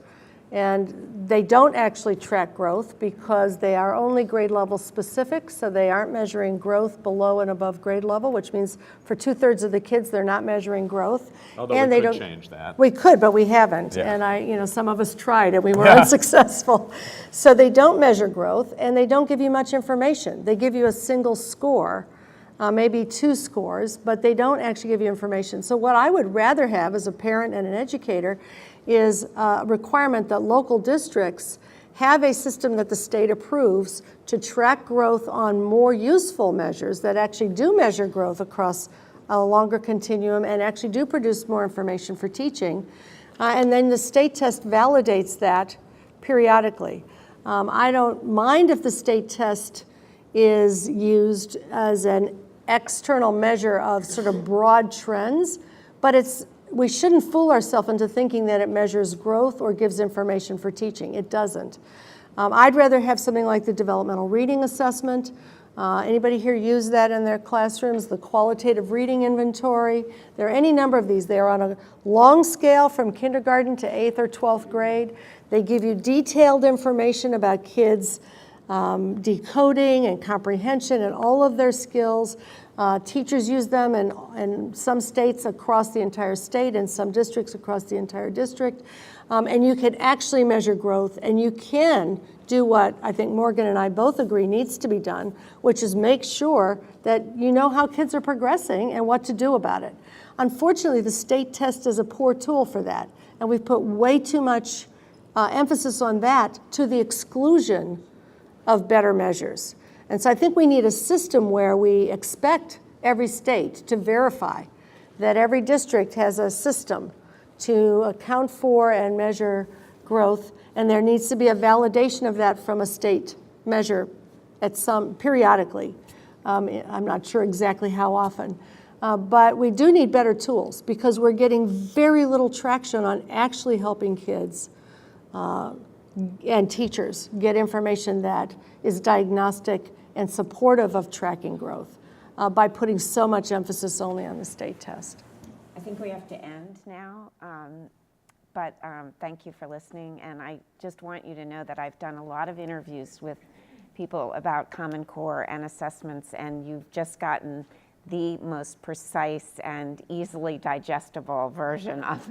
And they don't actually track growth because they are only grade level specific, so they aren't measuring growth below and above grade level, which means for 2/3 of the kids, they're not measuring growth. Although and we they could don't change that. We could, but we haven't. Yeah. And some of us tried and we were unsuccessful. So they don't measure growth and they don't give you much information. They give you a single score, maybe 2 scores, but they don't actually give you information. So what I would rather have as a parent and an educator is a requirement that local districts have a system that the state approves to track growth on more useful measures that actually do measure growth across a longer continuum and actually do produce more information for teaching. And then the state test validates that periodically. I don't mind if the state test is used as an external measure of sort of broad trends, but we shouldn't fool ourselves into thinking that it measures growth or gives information for teaching. It doesn't. I'd rather have something like the developmental reading assessment. Anybody here use that in their classrooms? The qualitative reading inventory. There are any number of these. They are on a long scale from kindergarten to 8th or 12th grade. They give you detailed information about kids' decoding and comprehension and all of their skills. Teachers use them in some states across the entire state and some districts across the entire district. And you can actually measure growth, and you can do what I think Morgan and I both agree needs to be done, which is make sure that you know how kids are progressing and what to do about it. Unfortunately, the state test is a poor tool for that, and we've put way too much emphasis on that to the exclusion of better measures. And so I think we need a system where we expect every state to verify that every district has a system to account for and measure growth, and there needs to be a validation of that from a state measure at some periodically. I'm not sure exactly how often, but we do need better tools because we're getting very little traction on actually helping kids and teachers get information that is diagnostic and supportive of tracking growth by putting so much emphasis only on the state test. I think we have to end now, but thank you for listening. And I just want you to know that I've done a lot of interviews with people about Common Core and assessments, and you've just gotten the most precise and easily digestible version of